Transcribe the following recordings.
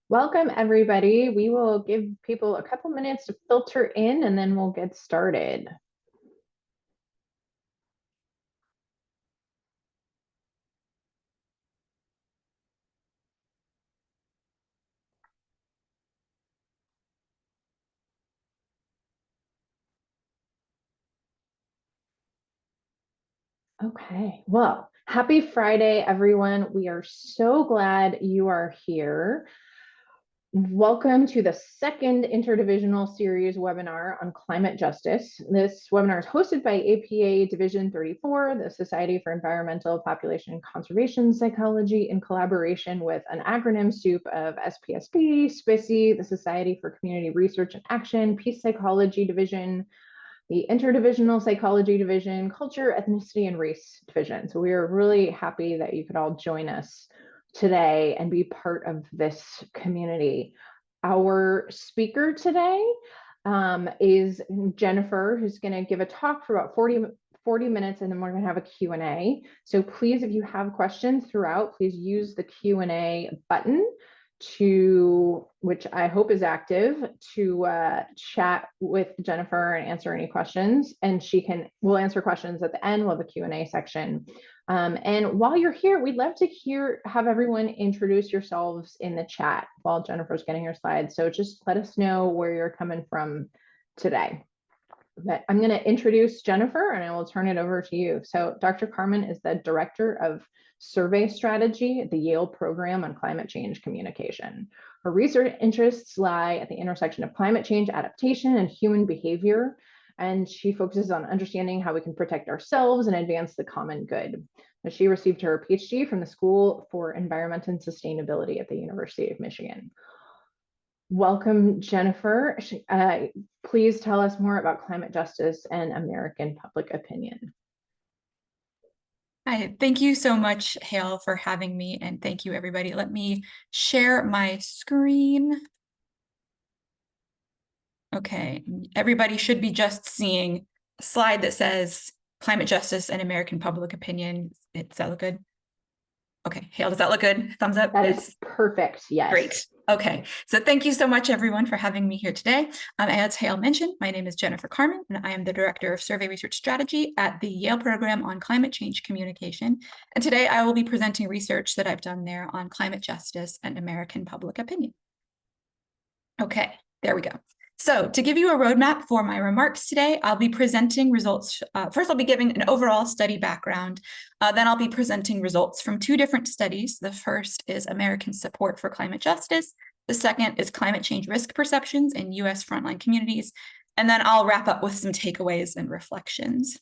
Welcome, everybody. We will give people a couple minutes to filter in and then we'll get started. Okay, well, happy Friday, everyone. We are so glad you are here. Welcome to the second Interdivisional Series webinar on climate justice. This webinar is hosted by APA Division 34, the Society for Environmental Population Conservation Psychology, in collaboration with an acronym soup of SPSP, SPICY, the Society for Community Research and Action, Peace Psychology Division, the Interdivisional Psychology Division, Culture, Ethnicity, and Race Division. So we are really happy that you could all join us today and be part of this community. Our speaker today is Jennifer, who's going to give a talk for about 40 minutes, and then we're going to have a Q&A. So please, if you have questions throughout, please use the Q&A button which I hope is active, to chat with Jennifer and answer any questions. And we'll answer questions at the end. We'll have a Q&A section. And while you're here, we'd love to have everyone introduce yourselves in the chat while Jennifer's getting her slides. So just let us know where you're coming from today. But I'm going to introduce Jennifer and I will turn it over to you. So Dr. Carman is the Director of Survey Strategy at the Yale Program on Climate Change Communication. Her research interests lie at the intersection of climate change adaptation and human behavior, and she focuses on understanding how we can protect ourselves and advance the common good. She received her PhD from the School for Environment and Sustainability at the University of Michigan. Welcome, Jennifer. Please tell us more about climate justice and American public opinion. Hi, thank you so much, Hale, for having me, and thank you, everybody. Let me share my screen. Okay, everybody should be just seeing a slide that says climate justice and American public opinion. Does that look good? Okay, Hale, does that look good? Thumbs up? That is perfect, yes. Great. Okay, so thank you so much, everyone, for having me here today. As Hale mentioned, my name is Jennifer Carman, and I am the Director of Survey Research Strategy at the Yale Program on Climate Change Communication. And today I will be presenting research that I've done there on climate justice and American public opinion. Okay, there we go. So to give you a roadmap for my remarks today, I'll be presenting results. First, I'll be giving an overall study background. Then I'll be presenting results from two different studies. The first is American support for climate justice. The second is climate change risk perceptions in US frontline communities. And then I'll wrap up with some takeaways and reflections.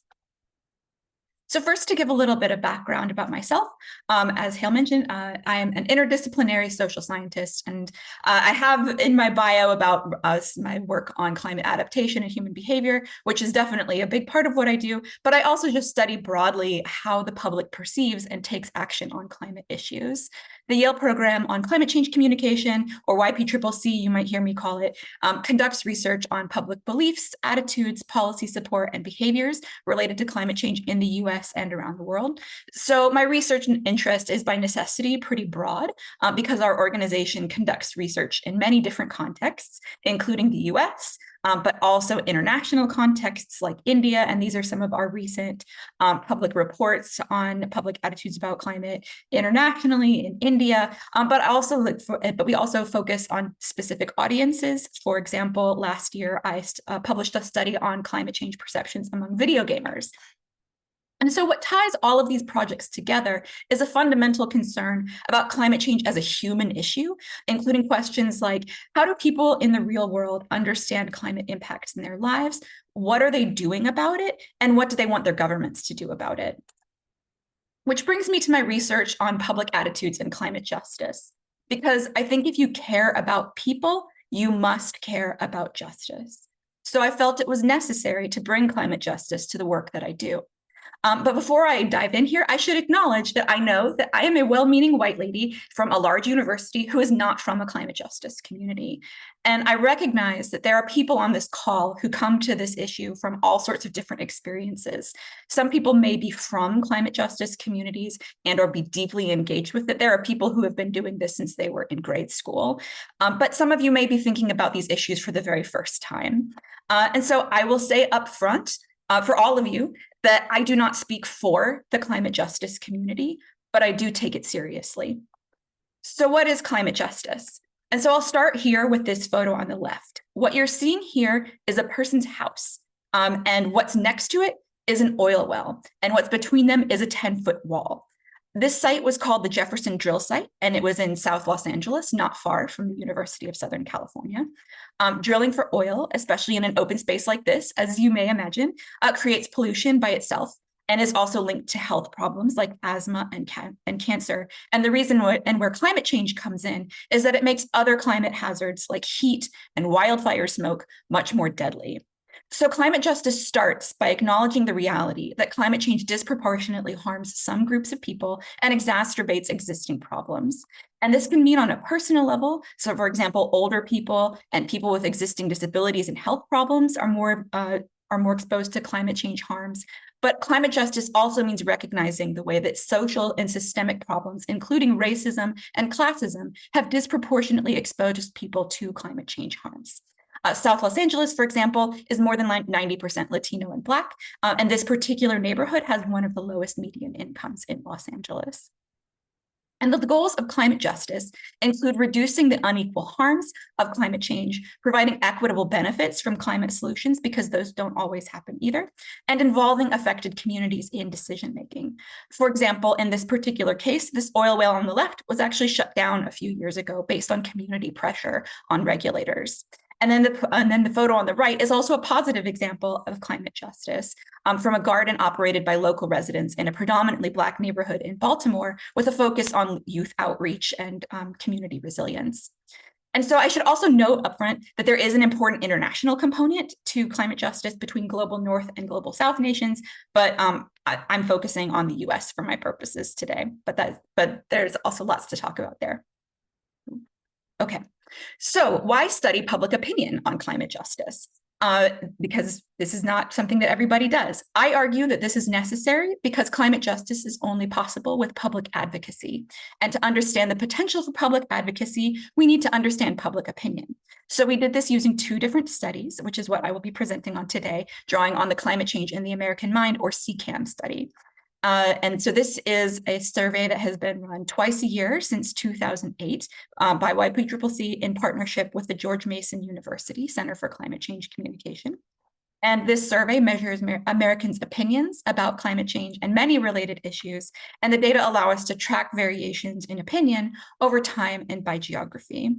So first, to give a little bit of background about myself, as Hale mentioned, I am an interdisciplinary social scientist, and I have in my bio about my work on climate adaptation and human behavior, which is definitely a big part of what I do, but I also just study broadly how the public perceives and takes action on climate issues. The Yale Program on Climate Change Communication, or YPCCC, you might hear me call it, conducts research on public beliefs, attitudes, policy support, and behaviors related to climate change in the US and around the world. So my research interest is by necessity pretty broad because our organization conducts research in many different contexts, including the US, but also international contexts like India. And these are some of our recent public reports on public attitudes about climate internationally in India. But we also focus on specific audiences. For example, last year, I published a study on climate change perceptions among video gamers. And so what ties all of these projects together is a fundamental concern about climate change as a human issue, including questions like, how do people in the real world understand climate impacts in their lives? What are they doing about it? And what do they want their governments to do about it? Which brings me to my research on public attitudes and climate justice, because I think if you care about people, you must care about justice. So I felt it was necessary to bring climate justice to the work that I do. But before I dive in here, I should acknowledge that I know that I am a well-meaning white lady from a large university who is not from a climate justice community. And I recognize that there are people on this call who come to this issue from all sorts of different experiences. Some people may be from climate justice communities and or be deeply engaged with it. There are people who have been doing this since they were in grade school. But some of you may be thinking about these issues for the very first time. And so I will say up front, for all of you, that I do not speak for the climate justice community, but I do take it seriously. So what is climate justice? And so I'll start here with this photo on the left. What you're seeing here is a person's house, and what's next to it is an oil well, and what's between them is a 10-foot wall. This site was called the Jefferson Drill Site, and it was in South Los Angeles, not far from the University of Southern California. Drilling for oil, especially in an open space like this, as you may imagine, creates pollution by itself and is also linked to health problems like asthma and cancer. And the reason where climate change comes in is that it makes other climate hazards like heat and wildfire smoke much more deadly. So climate justice starts by acknowledging the reality that climate change disproportionately harms some groups of people and exacerbates existing problems. And this can mean on a personal level. So for example, older people and people with existing disabilities and health problems are more exposed to climate change harms. But climate justice also means recognizing the way that social and systemic problems, including racism and classism, have disproportionately exposed people to climate change harms. South Los Angeles, for example, is more than 90% Latino and Black, and this particular neighborhood has one of the lowest median incomes in Los Angeles. And the goals of climate justice include reducing the unequal harms of climate change, providing equitable benefits from climate solutions, because those don't always happen either, and involving affected communities in decision-making. For example, in this particular case, this oil well on the left was actually shut down a few years ago based on community pressure on regulators. And then the photo on the right is also a positive example of climate justice from a garden operated by local residents in a predominantly Black neighborhood in Baltimore with a focus on youth outreach and community resilience. And so I should also note upfront that there is an important international component to climate justice between global North and global South nations, but I'm focusing on the US for my purposes today, but there's also lots to talk about there. Okay. So why study public opinion on climate justice? Because this is not something that everybody does. I argue that this is necessary because climate justice is only possible with public advocacy. And to understand the potential for public advocacy, we need to understand public opinion. So we did this using two different studies, which is what I will be presenting on today, drawing on the Climate Change in the American Mind, or CCAM study. And so this is a survey that has been run twice a year since 2008 by YPCCC in partnership with the George Mason University Center for Climate Change Communication. And this survey measures Americans' opinions about climate change and many related issues. And the data allow us to track variations in opinion over time and by geography.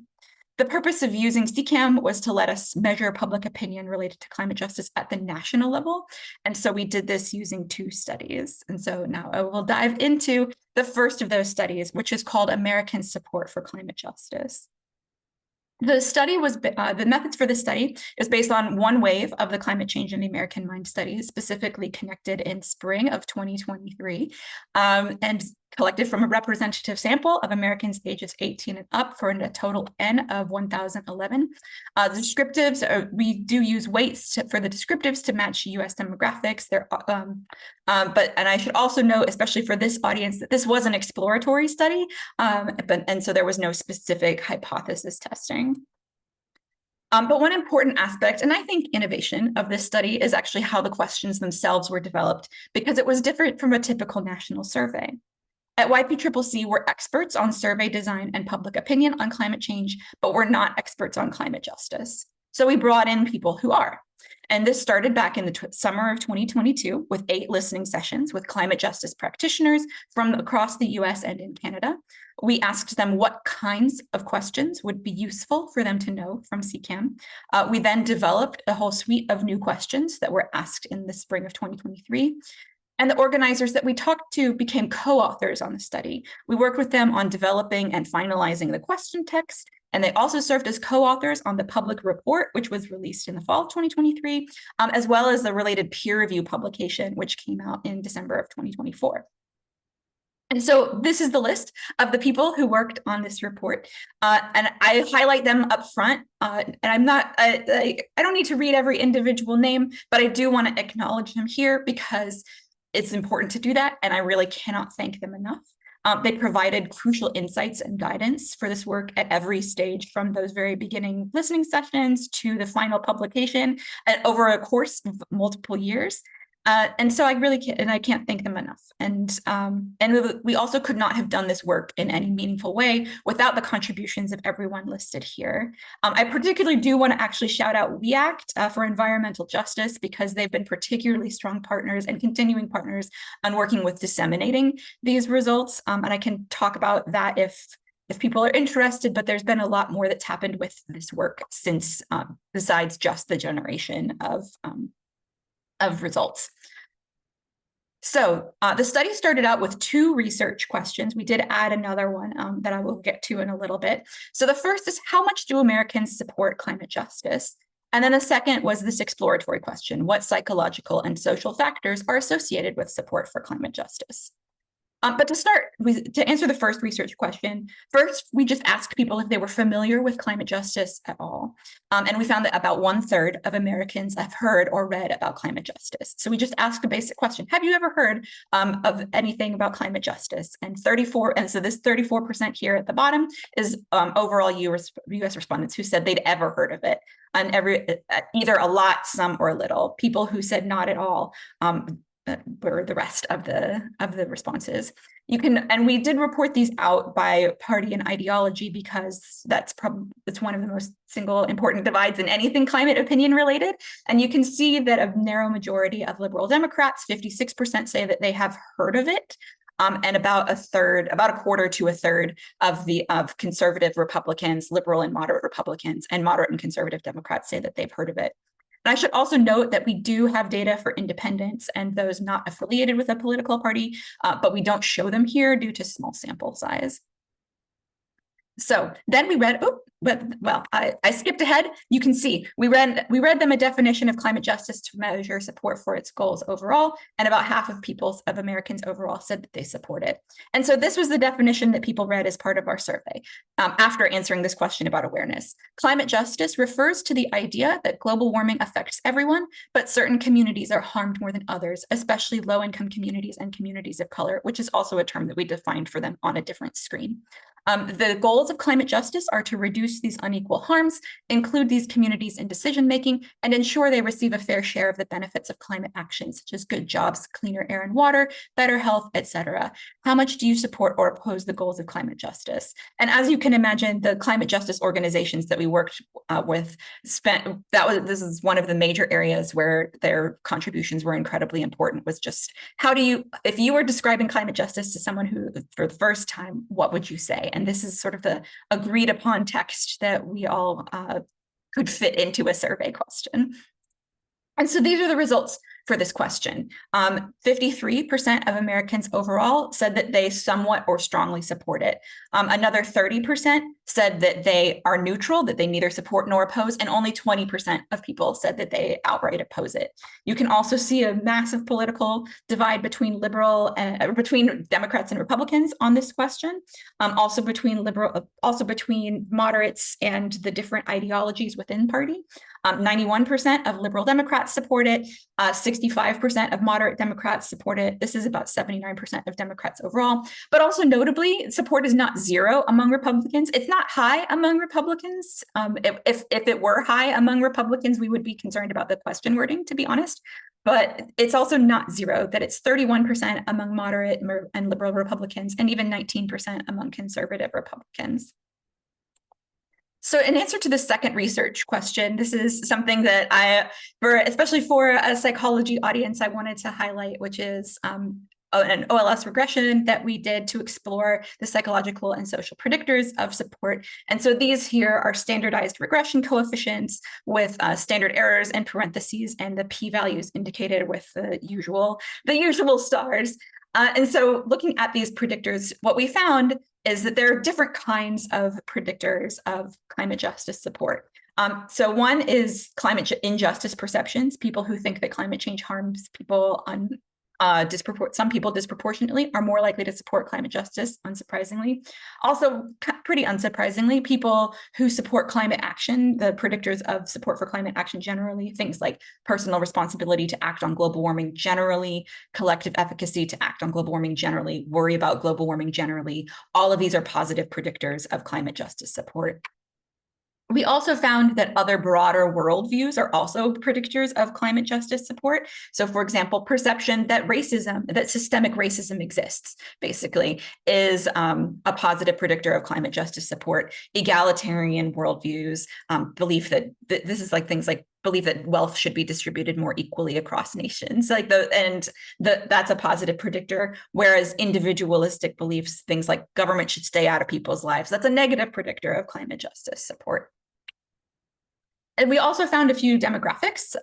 The purpose of using CCAM was to let us measure public opinion related to climate justice at the national level. And so we did this using two studies. And so now I will dive into the first of those studies, which is called American Support for Climate Justice. The study was, the methods for this study is based on one wave of the Climate Change in the American Mind studies, specifically connected in spring of 2023, and collected from a representative sample of Americans ages 18 and up for a total N of 1,011. The descriptives, we do use weights for the descriptives to match US demographics. And I should also note, especially for this audience, that this was an exploratory study, and so there was no specific hypothesis testing. But one important aspect, and I think innovation of this study, is actually how the questions themselves were developed, because it was different from a typical national survey. At YPCCC, we're experts on survey design and public opinion on climate change, but we're not experts on climate justice. So we brought in people who are. And this started back in the summer of 2022 with 8 listening sessions with climate justice practitioners from across the US and in Canada. We asked them what kinds of questions would be useful for them to know from CCAM. We then developed a whole suite of new questions that were asked in the spring of 2023. And the organizers that we talked to became co-authors on the study. We worked with them on developing and finalizing the question text, And they also served as co-authors on the public report, which was released in the fall of 2023, as well as the related peer review publication, which came out in December of 2024. And so this is the list of the people who worked on this report. And I highlight them up front. And I don't need to read every individual name, but I do want to acknowledge them here because it's important to do that. And I really cannot thank them enough. They provided crucial insights and guidance for this work at every stage, from those very beginning listening sessions to the final publication, and over a course of multiple years. And so I can't thank them enough. And we also could not have done this work in any meaningful way without the contributions of everyone listed here. I particularly do want to actually shout out WEACT for environmental justice, because they've been particularly strong partners and continuing partners on working with disseminating these results. And I can talk about that if people are interested, but there's been a lot more that's happened with this work since, besides just the generation of results. So the study started out with 2 research questions. We did add another one that I will get to in a little bit. So the first is, how much do Americans support climate justice? And then the second was this exploratory question: what psychological and social factors are associated with support for climate justice? But to start, to answer the first research question, first, we just asked people if they were familiar with climate justice at all. And we found that about 1/3 of Americans have heard or read about climate justice. So we just asked a basic question: have you ever heard of anything about climate justice? And so this 34% here at the bottom is overall US respondents who said they'd ever heard of it. And either a lot, some, or little. People who said not at all were the rest of the responses. And we did report these out by party and ideology, because it's one of the most single important divides in anything climate opinion related. And you can see that a narrow majority of liberal Democrats, 56%, say that they have heard of it. And about a quarter to a third of conservative Republicans, liberal and moderate Republicans, and moderate and conservative Democrats say that they've heard of it. And I should also note that we do have data for independents and those not affiliated with a political party, but we don't show them here due to small sample size. So then we read, I skipped ahead. You can see we read them a definition of climate justice to measure support for its goals overall, and about half of Americans overall said that they support it. And so this was the definition that people read as part of our survey after answering this question about awareness. Climate justice refers to the idea that global warming affects everyone, but certain communities are harmed more than others, especially low-income communities and communities of color, which is also a term that we defined for them on a different screen. The goals of climate justice are to reduce these unequal harms, include these communities in decision-making, and ensure they receive a fair share of the benefits of climate action, such as good jobs, cleaner air and water, better health, etc. How much do you support or oppose the goals of climate justice? And as you can imagine, the climate justice organizations that we worked with this is one of the major areas where their contributions were incredibly important, was just if you were describing climate justice to someone who, for the first time, what would you say? And this is sort of the agreed upon text that we all could fit into a survey question. And so these are the results for this question. 53% of Americans overall said that they somewhat or strongly support it. Another 30% said that they are neutral, that they neither support nor oppose, and only 20% of people said that they outright oppose it. You can also see a massive political divide between between Democrats and Republicans on this question. Also between moderates and the different ideologies within party. 91% of liberal Democrats support it. 65% of moderate Democrats support it. This is about 79% of Democrats overall. But also notably, support is not zero among Republicans. It's not high among Republicans. If it were high among Republicans, we would be concerned about the question wording, to be honest. But it's also not zero, that it's 31% among moderate and liberal Republicans, and even 19% among conservative Republicans. So in answer to the second research question, this is something that especially for a psychology audience, I wanted to highlight, which is an OLS regression that we did to explore the psychological and social predictors of support. And so these here are standardized regression coefficients with standard errors in parentheses and the p-values indicated with the usual stars. And so looking at these predictors, what we found is that there are different kinds of predictors of climate justice support. So one is climate injustice perceptions. People who think that climate change harms people some people disproportionately are more likely to support climate justice, unsurprisingly. Also, pretty unsurprisingly, people who support climate action, the predictors of support for climate action generally, things like personal responsibility to act on global warming generally, collective efficacy to act on global warming generally, worry about global warming generally, all of these are positive predictors of climate justice support. We also found that other broader worldviews are also predictors of climate justice support. So, for example, perception that systemic racism exists, basically, is a positive predictor of climate justice support. Egalitarian worldviews, belief that this is like things like believe that wealth should be distributed more equally across nations, that's a positive predictor. Whereas individualistic beliefs, things like government should stay out of people's lives, that's a negative predictor of climate justice support. And we also found a few demographics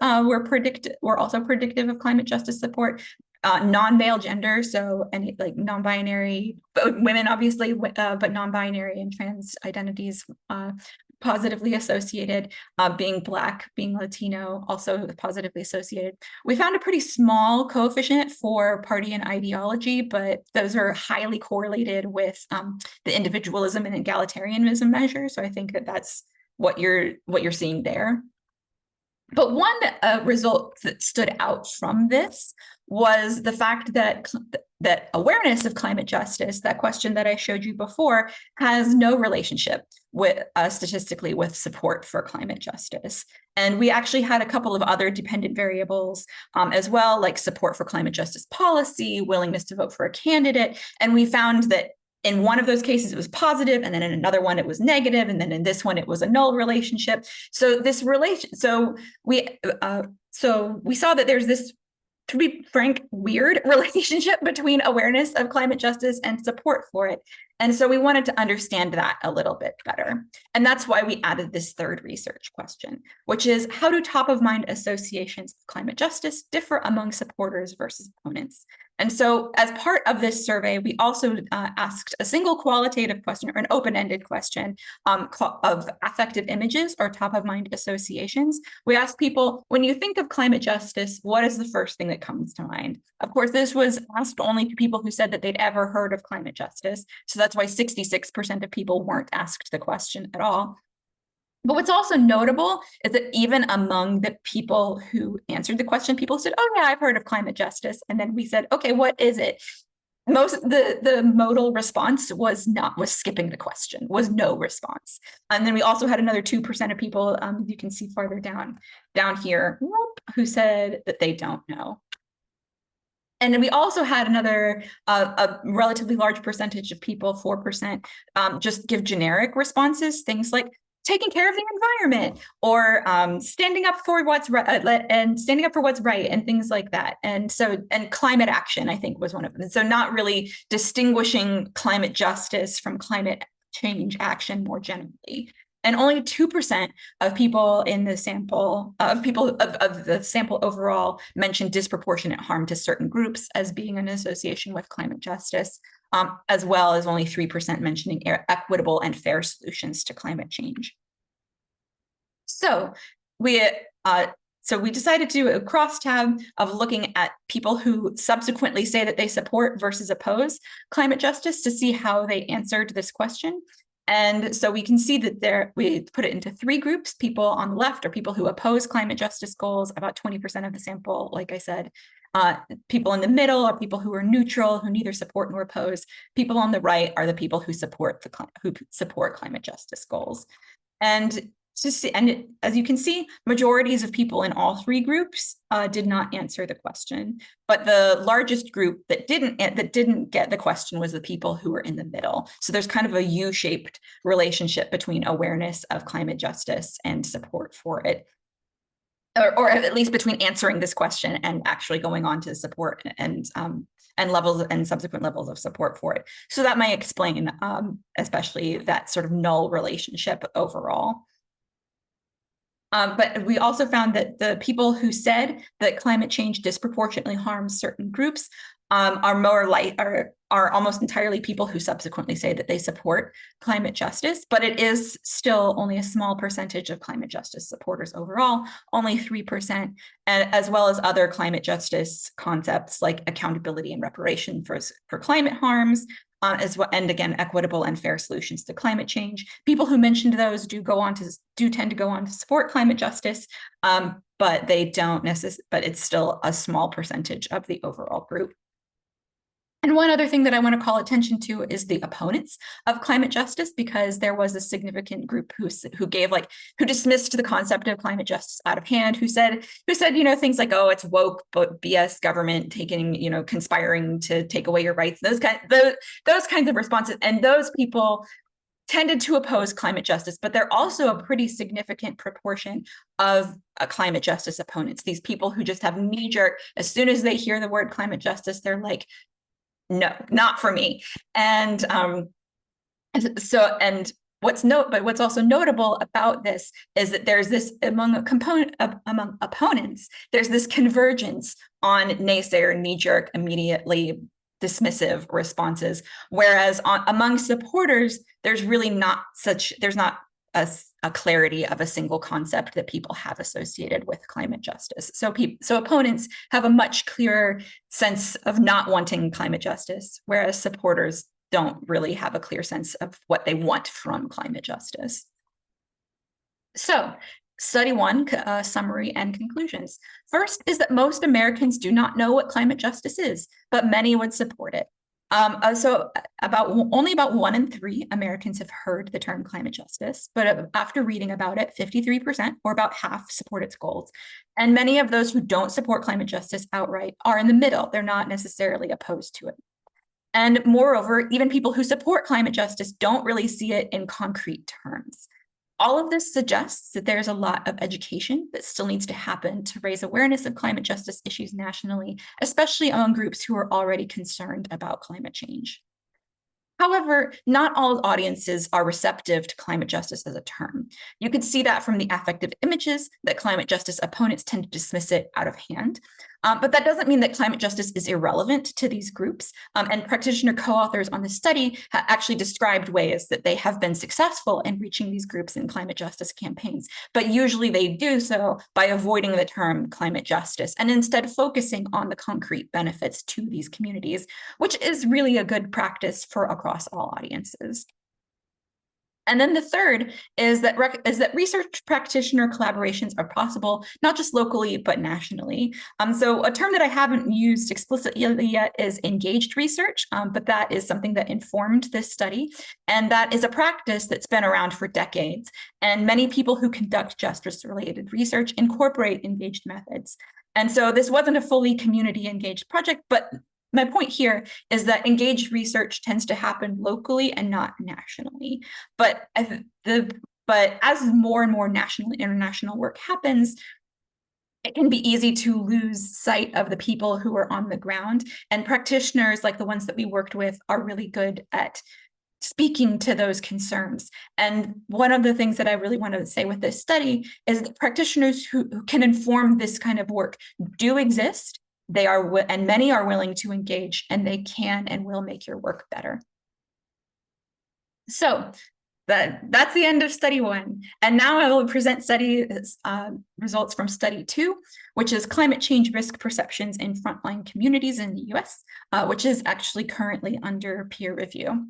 were also predictive of climate justice support. Non-male gender, so any like non-binary, women obviously, but non-binary and trans identities positively associated. Being Black, being Latino, also positively associated. We found a pretty small coefficient for party and ideology, but those are highly correlated with the individualism and egalitarianism measures. So I think that that's what you're seeing there. But one result that stood out from this was the fact that awareness of climate justice, that question that I showed you before, has no relationship with statistically with support for climate justice. And we actually had a couple of other dependent variables as well, like support for climate justice policy, willingness to vote for a candidate. And we found that in one of those cases, it was positive, and then in another one, it was negative, and then in this one, it was a null relationship. So we saw that there's this, to be frank, weird relationship between awareness of climate justice and support for it. And so we wanted to understand that a little bit better. And that's why we added this third research question, which is, how do top-of-mind associations of climate justice differ among supporters versus opponents? And so as part of this survey, we also asked a single qualitative question, or an open-ended question, of affective images or top-of-mind associations. We asked people, when you think of climate justice, what is the first thing that comes to mind? Of course, this was asked only to people who said that they'd ever heard of climate justice. So that's why 66% of people weren't asked the question at all. But what's also notable is that even among the people who answered the question, people said, oh yeah, I've heard of climate justice. And then we said, okay, what is it? The modal response was skipping the question, was no response. And then we also had another 2% of people, you can see farther down here, who said that they don't know. And then we also had another, a relatively large percentage of people, 4%, just give generic responses, things like taking care of the environment, or standing up for what's right, and standing up for what's right, and things like that. And climate action, I think, was one of them. So not really distinguishing climate justice from climate change action more generally. And only 2% of people in the sample, of the sample overall, mentioned disproportionate harm to certain groups as being an association with climate justice, as well as only 3% mentioning equitable and fair solutions to climate change. So we decided to do a crosstab of looking at people who subsequently say that they support versus oppose climate justice to see how they answered this question. And so we can see that we put it into 3 groups. People on the left are people who oppose climate justice goals, about 20% of the sample, like I said. People in the middle are people who are neutral, who neither support nor oppose. People on the right are the people who support climate justice goals. And as you can see, majorities of people in all 3 groups did not answer the question. But the largest group that didn't get the question was the people who were in the middle. So there's kind of a U-shaped relationship between awareness of climate justice and support for it. Or at least between answering this question and actually going on to support and levels and subsequent levels of support for it. So that might explain especially that sort of null relationship overall. But we also found that the people who said that climate change disproportionately harms certain groups are almost entirely people who subsequently say that they support climate justice, but it is still only a small percentage of climate justice supporters overall, only 3%, and as well as other climate justice concepts like accountability and reparation for climate harms, as well, and again, equitable and fair solutions to climate change. People who mentioned those do tend to go on to support climate justice, but they don't necessarily. But it's still a small percentage of the overall group. And one other thing that I want to call attention to is the opponents of climate justice, because there was a significant group who dismissed the concept of climate justice out of hand, who said, things like, oh, it's woke, but BS government conspiring to take away your rights, those kinds of responses. And those people tended to oppose climate justice, but they're also a pretty significant proportion of climate justice opponents. These people who just have knee-jerk, as soon as they hear the word climate justice, they're like, no, not for me. And what's also notable about this is that there's this among opponents, there's this convergence on naysayer, knee-jerk, immediately dismissive responses, whereas among supporters, there's not a clarity of a single concept that people have associated with climate justice. So opponents have a much clearer sense of not wanting climate justice, whereas supporters don't really have a clear sense of what they want from climate justice. So, Study 1, summary and conclusions. First is that most Americans do not know what climate justice is, but many would support it. So only about 1 in 3 Americans have heard the term climate justice, but after reading about it, 53%, or about half, support its goals. And many of those who don't support climate justice outright are in the middle. They're not necessarily opposed to it. And moreover, even people who support climate justice don't really see it in concrete terms. All of this suggests that there's a lot of education that still needs to happen to raise awareness of climate justice issues nationally, especially among groups who are already concerned about climate change. However, not all audiences are receptive to climate justice as a term. You can see that from the affective images that climate justice opponents tend to dismiss it out of hand. But that doesn't mean that climate justice is irrelevant to these groups. And practitioner co-authors on this study actually described ways that they have been successful in reaching these groups in climate justice campaigns. But usually they do so by avoiding the term climate justice and instead focusing on the concrete benefits to these communities, which is really a good practice for across all audiences. And then the third is that research practitioner collaborations are possible, not just locally, but nationally. So a term that I haven't used explicitly yet is engaged research, but that is something that informed this study. And that is a practice that's been around for decades. And many people who conduct justice-related research incorporate engaged methods. And so this wasn't a fully community-engaged project, but my point here is that engaged research tends to happen locally and not nationally. But as more and more national and international work happens, it can be easy to lose sight of the people who are on the ground. And practitioners like the ones that we worked with are really good at speaking to those concerns. And one of the things that I really want to say with this study is that practitioners who can inform this kind of work do exist. And many are willing to engage, and they can and will make your work better. So that's the end of study 1. And now I will present results from study 2, which is climate change risk perceptions in frontline communities in the US, which is actually currently under peer review.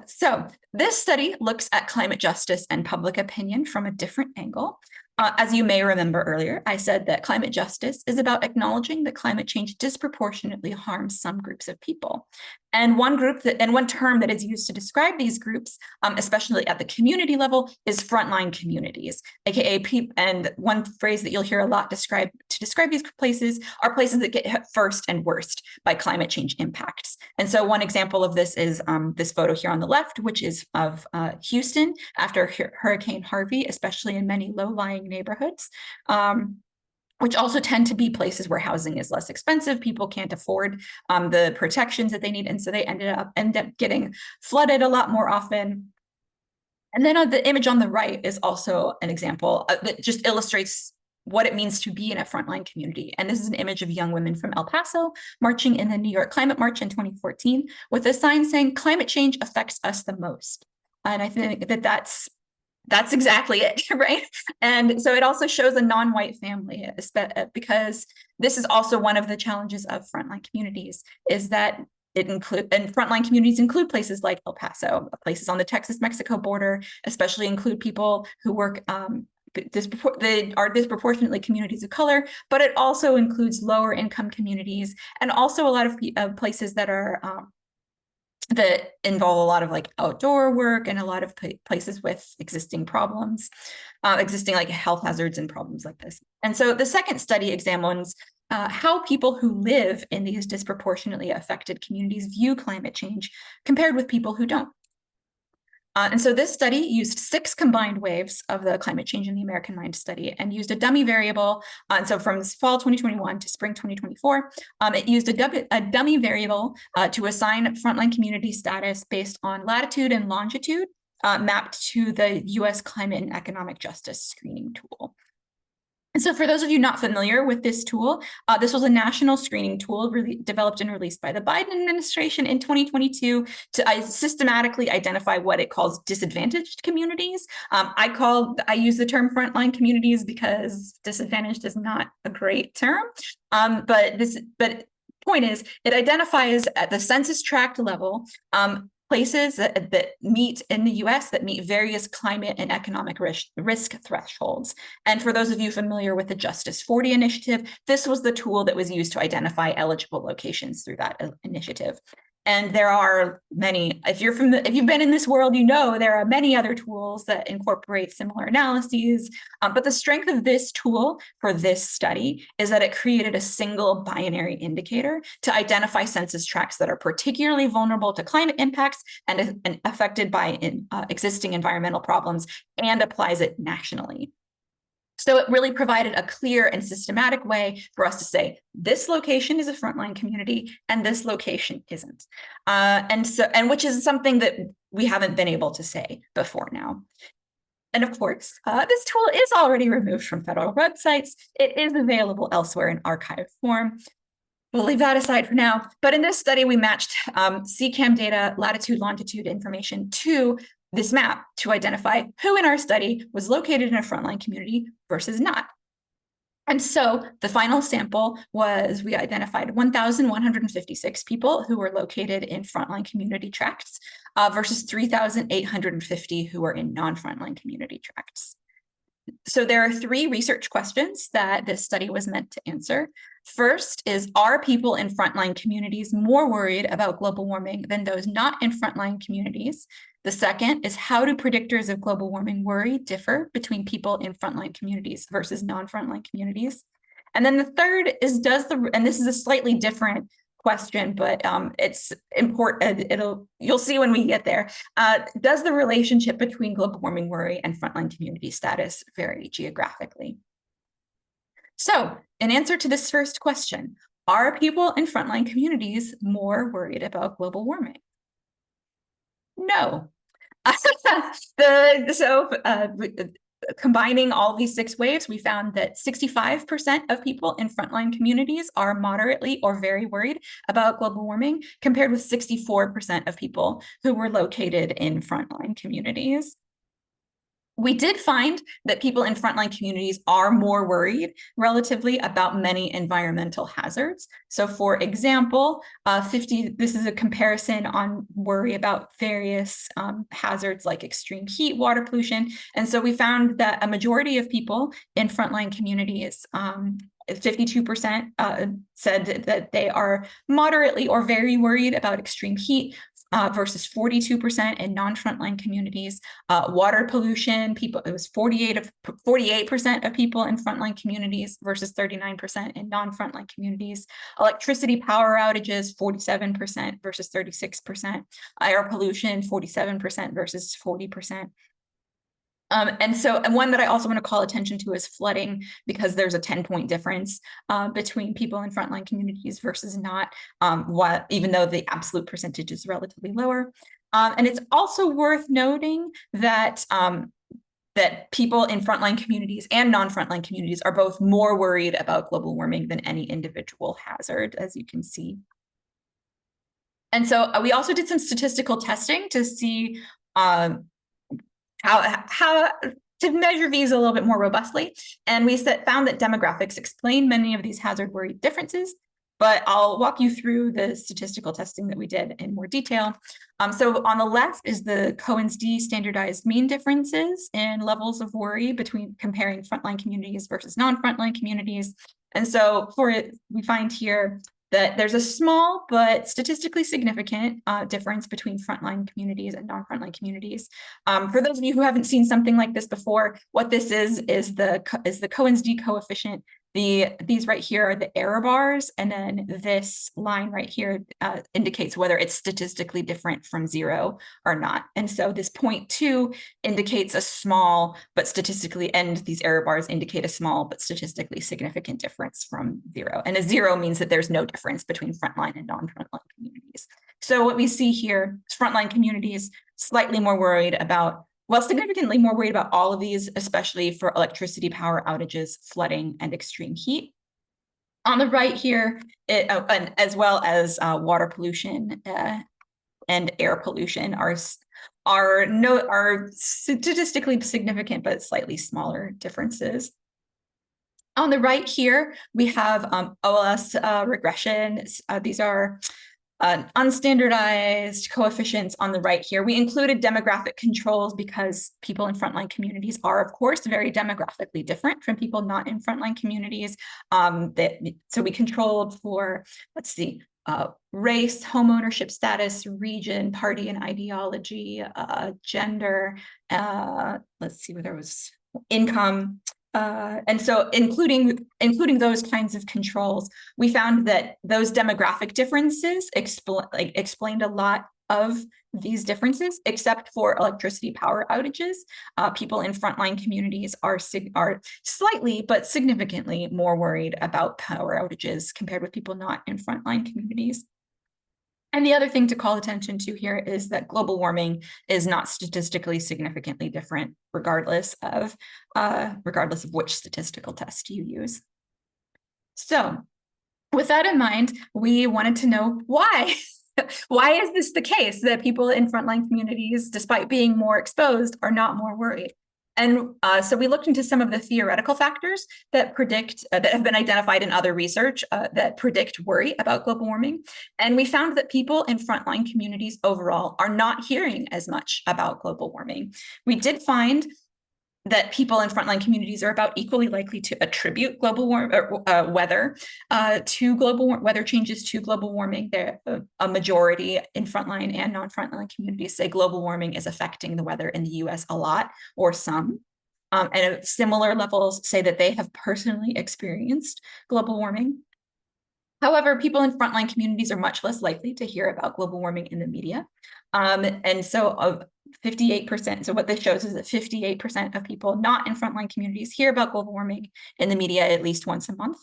So this study looks at climate justice and public opinion from a different angle. As you may remember earlier, I said that climate justice is about acknowledging that climate change disproportionately harms some groups of people. And one term that is used to describe these groups, especially at the community level, is frontline communities, aka and one phrase that you'll hear a lot to describe these places are places that get hit first and worst by climate change impacts. And so one example of this is this photo here on the left, which is of Houston after Hurricane Harvey, especially in many low-lying neighborhoods. Which also tend to be places where housing is less expensive. People can't afford the protections that they need. And so they end up getting flooded a lot more often. And then on the image on the right is also an example that just illustrates what it means to be in a frontline community. And this is an image of young women from El Paso marching in the New York Climate March in 2014 with a sign saying climate change affects us the most. And I think that that's exactly it, right? And so it also shows a non-white family, because this is also one of the challenges of frontline communities, is that and frontline communities include places like El Paso, places on the Texas-Mexico border, especially include people who work they are disproportionately communities of color, but it also includes lower income communities and also a lot of places that are that involve a lot of like outdoor work and a lot of places with existing problems, existing like health hazards and problems like this. And so the second study examines how people who live in these disproportionately affected communities view climate change compared with people who don't. And so this study used 6 combined waves of the climate change in the American Mind study and used a dummy variable. And so from fall 2021 to spring 2024, it used a dummy variable to assign frontline community status based on latitude and longitude mapped to the US Climate and Economic Justice Screening Tool. And so for those of you not familiar with this tool, this was a national screening tool developed and released by the Biden administration in 2022 to systematically identify what it calls disadvantaged communities. I use the term frontline communities because disadvantaged is not a great term. But point is, it identifies at the census tract level places that meet in the US that meet various climate and economic risk thresholds. And for those of you familiar with the Justice 40 initiative, this was the tool that was used to identify eligible locations through that initiative. And there are many, if you've been in this world, you know there are many other tools that incorporate similar analyses. But the strength of this tool for this study is that it created a single binary indicator to identify census tracts that are particularly vulnerable to climate impacts and affected by existing environmental problems, and applies it nationally. So it really provided a clear and systematic way for us to say, this location is a frontline community and this location isn't. And which is something that we haven't been able to say before now. And of course, this tool is already removed from federal websites. It is available elsewhere in archived form. We'll leave that aside for now. But in this study, we matched CCAM data, latitude, longitude information to this map to identify who in our study was located in a frontline community versus not. And so the final sample was, we identified 1,156 people who were located in frontline community tracts versus 3,850 who were in non-frontline community tracts. So there are 3 research questions that this study was meant to answer. First is, are people in frontline communities more worried about global warming than those not in frontline communities? The second is, how do predictors of global warming worry differ between people in frontline communities versus non-frontline communities? And then the third is, and this is a slightly different question, but it's important. You'll see when we get there. Does the relationship between global warming worry and frontline community status vary geographically? So, in answer to this first question, are people in frontline communities more worried about global warming? No. Combining all these 6 waves, we found that 65% of people in frontline communities are moderately or very worried about global warming, compared with 64% of people who were located in frontline communities. We did find that people in frontline communities are more worried relatively about many environmental hazards. So for example, this is a comparison on worry about various hazards like extreme heat, water pollution. And so we found that a majority of people in frontline communities, 52% said that they are moderately or very worried about extreme heat, versus 42% in non-frontline communities. Water pollution, it was 48% of people in frontline communities versus 39% in non-frontline communities. Electricity power outages, 47% versus 36%. Air pollution, 47% versus 40%. And one that I also want to call attention to is flooding, because there's a 10-point difference between people in frontline communities versus not, even though the absolute percentage is relatively lower. And it's also worth noting that that people in frontline communities and non-frontline communities are both more worried about global warming than any individual hazard, as you can see. And so we also did some statistical testing to see how to measure these a little bit more robustly. And we found that demographics explain many of these hazard worry differences, but I'll walk you through the statistical testing that we did in more detail. So on the left is the Cohen's d standardized mean differences in levels of worry between comparing frontline communities versus non-frontline communities. And so for it, we find here that there's a small but statistically significant difference between frontline communities and non-frontline communities. For those of you who haven't seen something like this before, what this is the Cohen's d coefficient. These right here are the error bars, and then this line right here indicates whether it's statistically different from 0 or not. And so this 0.2 indicates a small but statistically, and these error bars indicate a small but statistically significant difference from 0. And a 0 means that there's no difference between frontline and non-frontline communities. So what we see here is frontline communities slightly more worried about, well, significantly more worried about all of these, especially for electricity power outages, flooding, and extreme heat. On the right here, and as well as water pollution and air pollution are statistically significant, but slightly smaller differences. On the right here, we have OLS regression. These are unstandardized coefficients on the right here. We included demographic controls because people in frontline communities are, of course, very demographically different from people not in frontline communities. So we controlled for, let's see, race, home ownership status, region, party and ideology, gender, let's see where there was income. And so including those kinds of controls, we found that those demographic differences explained a lot of these differences, except for electricity power outages. People in frontline communities are slightly but significantly more worried about power outages compared with people not in frontline communities. And the other thing to call attention to here is that global warming is not statistically significantly different, regardless of which statistical test you use. So with that in mind, we wanted to know why. Why is this the case that people in frontline communities, despite being more exposed, are not more worried? And so we looked into some of the theoretical factors that have been identified in other research that predict worry about global warming. And we found that people in frontline communities overall are not hearing as much about global warming. We did find that people in frontline communities are about equally likely to attribute global weather weather changes to global warming. A majority in frontline and non-frontline communities say global warming is affecting the weather in the US a lot, or some. And at similar levels say that they have personally experienced global warming. However, people in frontline communities are much less likely to hear about global warming in the media. And so of 58%, so what this shows is that 58% of people not in frontline communities hear about global warming in the media at least once a month.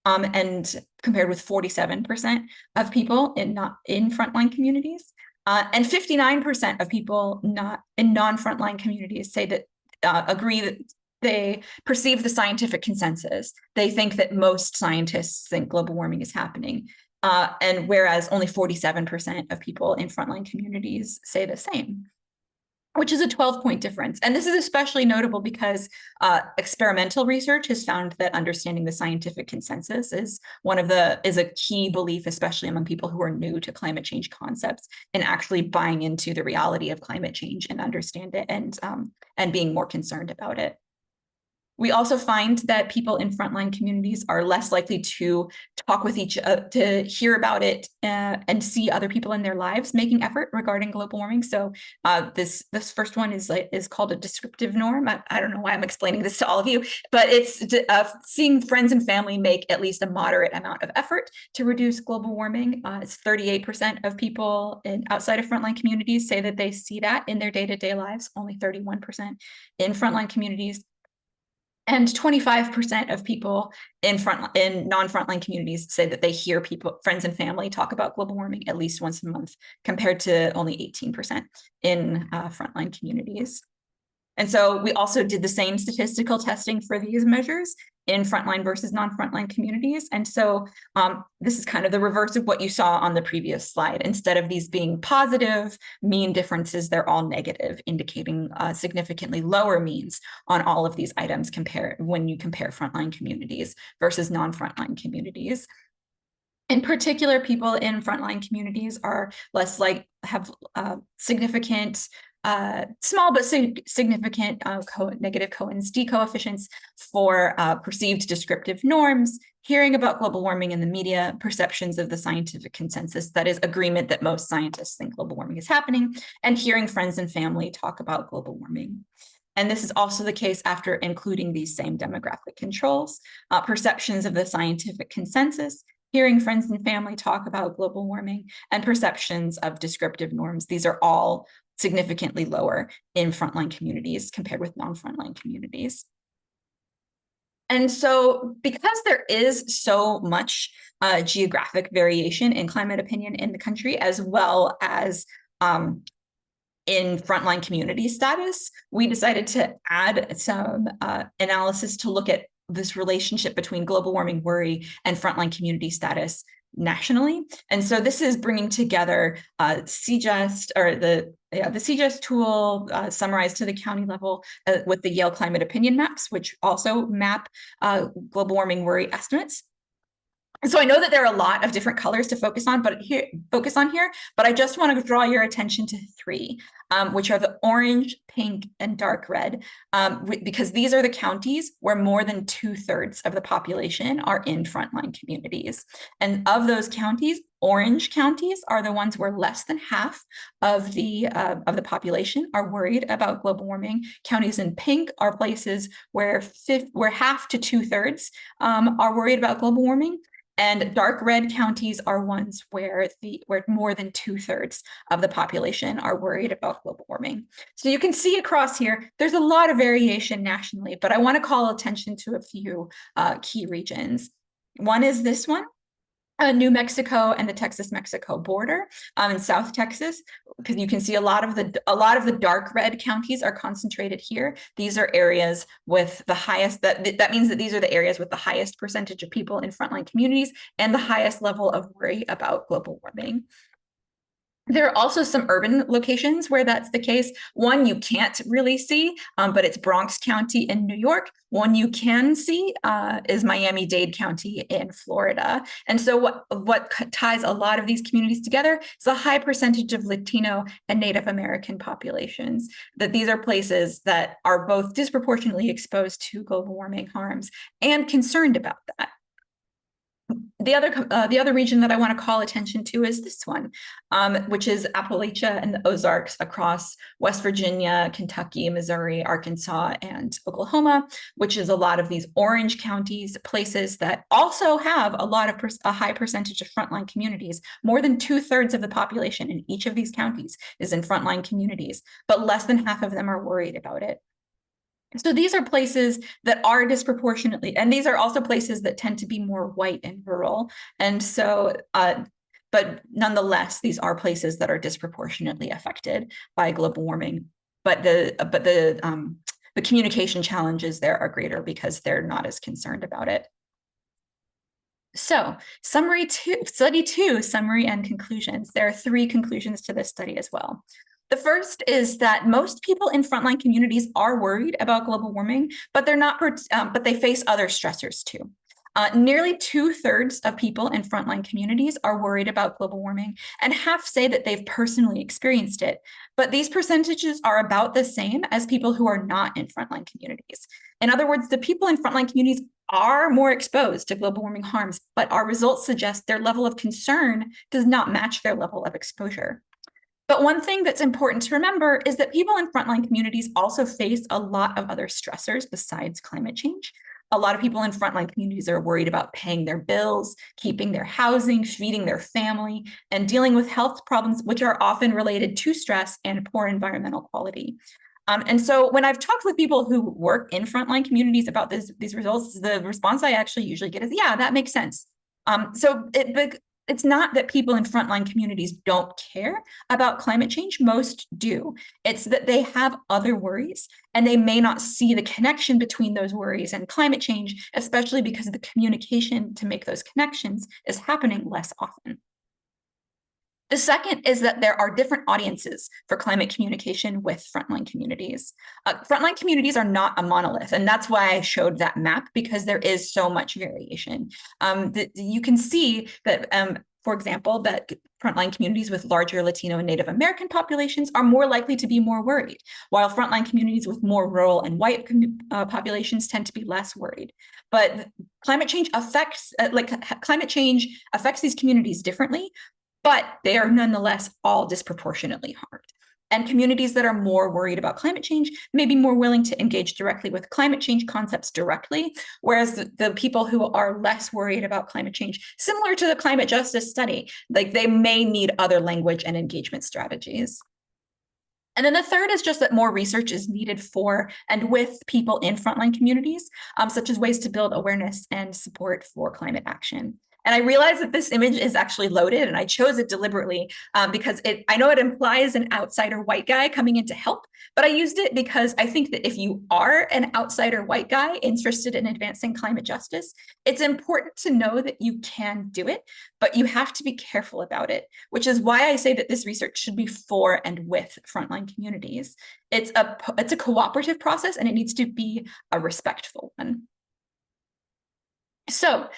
And compared with 47% of people not in frontline communities. And 59% of people not in non-frontline communities say that agree that they perceive the scientific consensus. They think that most scientists think global warming is happening. And whereas only 47% of people in frontline communities say the same, which is a 12-point difference. And this is especially notable because experimental research has found that understanding the scientific consensus is a key belief, especially among people who are new to climate change concepts and actually buying into the reality of climate change and understand it and being more concerned about it. We also find that people in frontline communities are less likely to talk with to hear about it and see other people in their lives making effort regarding global warming. So this first one is called a descriptive norm. I don't know why I'm explaining this to all of you, but it's seeing friends and family make at least a moderate amount of effort to reduce global warming. It's 38% of people outside of frontline communities say that they see that in their day-to-day lives, only 31% in frontline communities. And 25% of people in non-frontline communities say that they hear friends and family talk about global warming at least once a month, compared to only 18% in frontline communities. And so we also did the same statistical testing for these measures in frontline versus non-frontline communities. And so this is kind of the reverse of what you saw on the previous slide. Instead of these being positive mean differences, they're all negative, indicating significantly lower means on all of these items when you compare frontline communities versus non-frontline communities. In particular, people in frontline communities are less have significant small but significant negative Cohen's-d coefficients for perceived descriptive norms, hearing about global warming in the media, perceptions of the scientific consensus, that is, agreement that most scientists think global warming is happening, and hearing friends and family talk about global warming. And this is also the case after including these same demographic controls, perceptions of the scientific consensus, hearing friends and family talk about global warming, and perceptions of descriptive norms. These are all significantly lower in frontline communities compared with non-frontline communities. And so because there is so much geographic variation in climate opinion in the country, as well as in frontline community status, we decided to add some analysis to look at this relationship between global warming worry and frontline community status nationally. And so this is bringing together CGEST, or the CGEST tool summarized to the county level with the Yale climate opinion maps, which also map global warming worry estimates. So I know that there are a lot of different colors to focus on here, but I just want to draw your attention to three, which are the orange, pink, and dark red, because these are the counties where more than 2/3 of the population are in frontline communities. And of those counties, orange counties are the ones where less than half of the population are worried about global warming. Counties in pink are places where half to 2/3 are worried about global warming. And dark red counties are ones where more than 2/3 of the population are worried about global warming. So you can see across here, there's a lot of variation nationally, but I want to call attention to a few key regions. One is this one, New Mexico and the Texas-Mexico border in South Texas, because you can see a lot of the dark red counties are concentrated here. These are areas with the highest, that means that these are the areas with the highest percentage of people in frontline communities and the highest level of worry about global warming. There are also some urban locations where that's the case. One you can't really see, but it's Bronx County in New York. One you can see is Miami-Dade County in Florida. And so what ties a lot of these communities together is a high percentage of Latino and Native American populations, that these are places that are both disproportionately exposed to global warming harms and concerned about that. The other region that I want to call attention to is this one, which is Appalachia and the Ozarks across West Virginia, Kentucky, Missouri, Arkansas, and Oklahoma, which is a lot of these orange counties, places that also have a high percentage of frontline communities. More than 2/3 of the population in each of these counties is in frontline communities, but less than half of them are worried about it. So these are places that are disproportionately, and these are also places that tend to be more white and rural. And so, but nonetheless, these are places that are disproportionately affected by global warming. But the communication challenges there are greater because they're not as concerned about it. So study two, summary and conclusions. There are 3 conclusions to this study as well. The first is that most people in frontline communities are worried about global warming, but but they face other stressors too. Nearly 2/3 of people in frontline communities are worried about global warming, and half say that they've personally experienced it. But these percentages are about the same as people who are not in frontline communities. In other words, the people in frontline communities are more exposed to global warming harms, but our results suggest their level of concern does not match their level of exposure. But one thing that's important to remember is that people in frontline communities also face a lot of other stressors besides climate change. A lot of people in frontline communities are worried about paying their bills, keeping their housing, feeding their family, and dealing with health problems, which are often related to stress and poor environmental quality. And so when I've talked with people who work in frontline communities about these results, the response I actually usually get is, yeah, that makes sense. It's not that people in frontline communities don't care about climate change. Most do. It's that they have other worries and they may not see the connection between those worries and climate change, especially because the communication to make those connections is happening less often. The second is that there are different audiences for climate communication with frontline communities. Frontline communities are not a monolith, and that's why I showed that map, because there is so much variation. You can see that, for example, that frontline communities with larger Latino and Native American populations are more likely to be more worried, while frontline communities with more rural and white populations tend to be less worried. But climate change affects these communities differently, but they are nonetheless all disproportionately harmed. And communities that are more worried about climate change may be more willing to engage directly with climate change concepts directly, whereas the people who are less worried about climate change, similar to the climate justice study, like they may need other language and engagement strategies. And then the third is just that more research is needed for and with people in frontline communities, such as ways to build awareness and support for climate action. And I realize that this image is actually loaded, and I chose it deliberately because I know it implies an outsider white guy coming in to help, but I used it because I think that if you are an outsider white guy interested in advancing climate justice, it's important to know that you can do it, but you have to be careful about it, which is why I say that this research should be for and with frontline communities. It's a cooperative process, and it needs to be a respectful one. So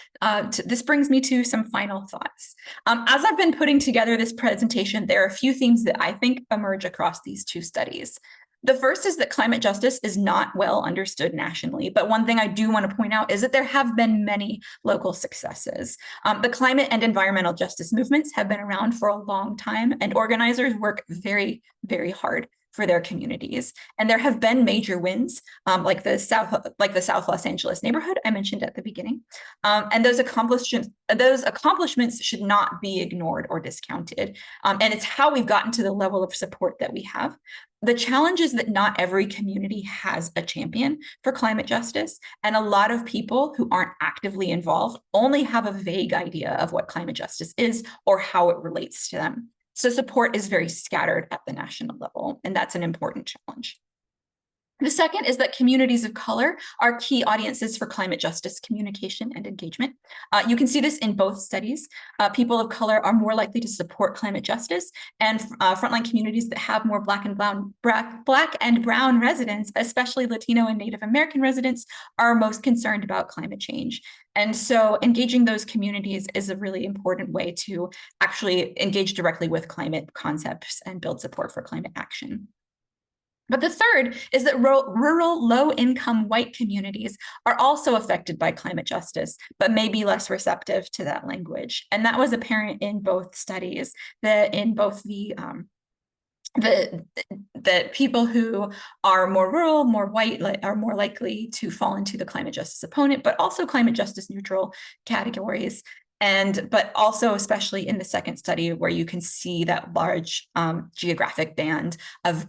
this brings me to some final thoughts. As I've been putting together this presentation, there are a few themes that I think emerge across these two studies. The first is that climate justice is not well understood nationally, but one thing I do want to point out is that there have been many local successes. The climate and environmental justice movements have been around for a long time, and organizers work very, very hard for their communities. And there have been major wins, like the South Los Angeles neighborhood I mentioned at the beginning. And those accomplishments should not be ignored or discounted. And it's how we've gotten to the level of support that we have. The challenge is that not every community has a champion for climate justice, and a lot of people who aren't actively involved only have a vague idea of what climate justice is or how it relates to them. So support is very scattered at the national level, and that's an important challenge. The second is that communities of color are key audiences for climate justice communication and engagement. You can see this in both studies. People of color are more likely to support climate justice, and frontline communities that have more Black and brown residents, especially Latino and Native American residents, are most concerned about climate change. And so engaging those communities is a really important way to actually engage directly with climate concepts and build support for climate action. But the third is that rural, low-income white communities are also affected by climate justice, but may be less receptive to that language. And that was apparent in both studies, that in both the people who are more rural, more white, are more likely to fall into the climate justice opponent, but also climate justice neutral categories. But also especially in the second study, where you can see that large geographic band of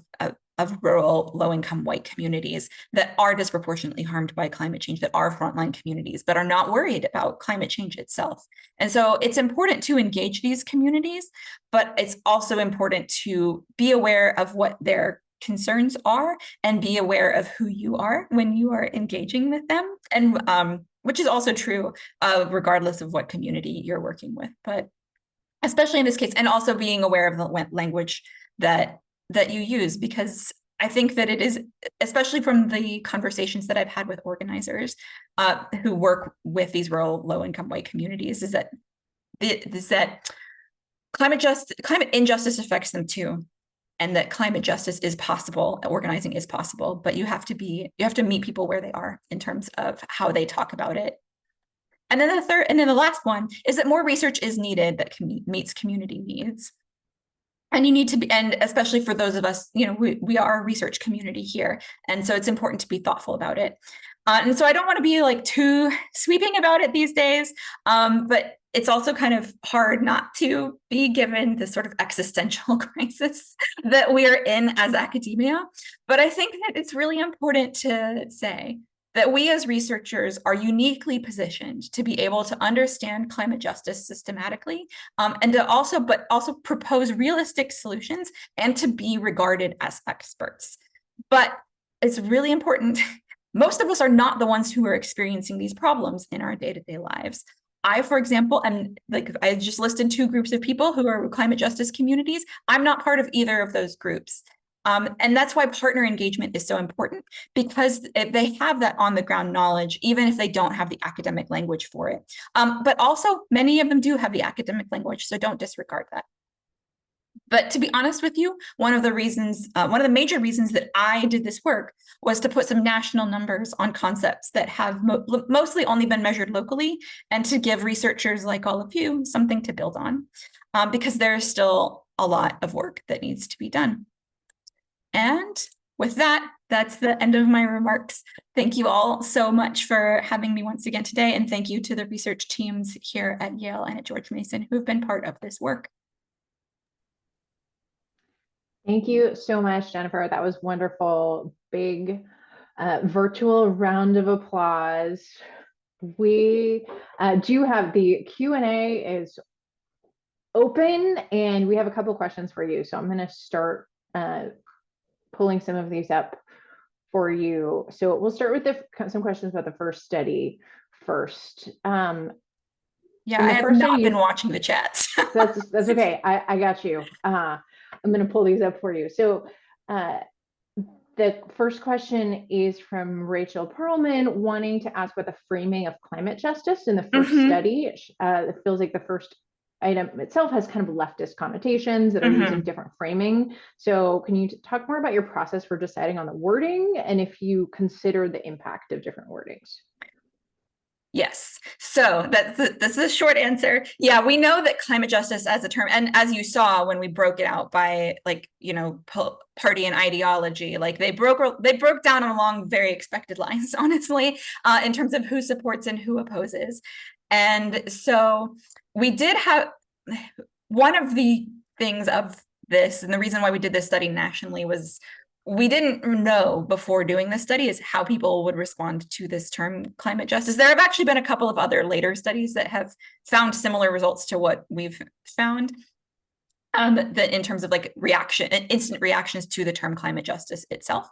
rural, low-income white communities that are disproportionately harmed by climate change, that are frontline communities, but are not worried about climate change itself. And so it's important to engage these communities, but it's also important to be aware of what their concerns are and be aware of who you are when you are engaging with them, and which is also true regardless of what community you're working with, but especially in this case, and also being aware of the language that you use, because I think that it is, especially from the conversations that I've had with organizers who work with these rural, low-income white communities, is that climate injustice affects them too, and that climate justice is possible, organizing is possible, but you have to meet people where they are in terms of how they talk about it. And then the last one is that more research is needed that meets community needs. And you need to be, and especially for those of us, we are a research community here. And so it's important to be thoughtful about it. And so I don't want to be like too sweeping about it these days, but it's also kind of hard not to be given this sort of existential crisis that we are in as academia. But I think that it's really important to say that we as researchers are uniquely positioned to be able to understand climate justice systematically, and to also propose realistic solutions and to be regarded as experts. But it's really important. Most of us are not the ones who are experiencing these problems in our day-to-day lives. I, for example, and like I just listed 2 groups of people who are climate justice communities. I'm not part of either of those groups. And that's why partner engagement is so important, because they have that on the ground knowledge, even if they don't have the academic language for it. But also many of them do have the academic language, so don't disregard that. But to be honest with you, one of the major reasons that I did this work was to put some national numbers on concepts that have mostly only been measured locally, and to give researchers like all of you something to build on, because there's still a lot of work that needs to be done. And with that, that's the end of my remarks. Thank you all so much for having me once again today, and thank you to the research teams here at Yale and at George Mason who've been part of this work. Thank you so much, Jennifer. That was wonderful. Big virtual round of applause. We do have the Q&A is open, and we have a couple questions for you. So I'm going to start pulling some of these up for you. So we'll start with some questions about the first study first. Yeah, I have not been watching the chats. That's okay. I got you. I'm going to pull these up for you. So the first question is from Rachel Perlman, wanting to ask about the framing of climate justice in the first study. It feels like the first item itself has kind of leftist connotations that are using different framing. So can you talk more about your process for deciding on the wording, and if you consider the impact of different wordings? Yes. So that's a short answer. Yeah, we know that climate justice as a term, and as you saw when we broke it out by party and ideology, like they broke down along very expected lines, honestly, in terms of who supports and who opposes. And so we did have one of the things of this, and the reason why we did this study nationally was we didn't know before doing this study is how people would respond to this term climate justice. There have actually been a couple of other later studies that have found similar results to what we've found, that in terms of like instant reactions to the term climate justice itself.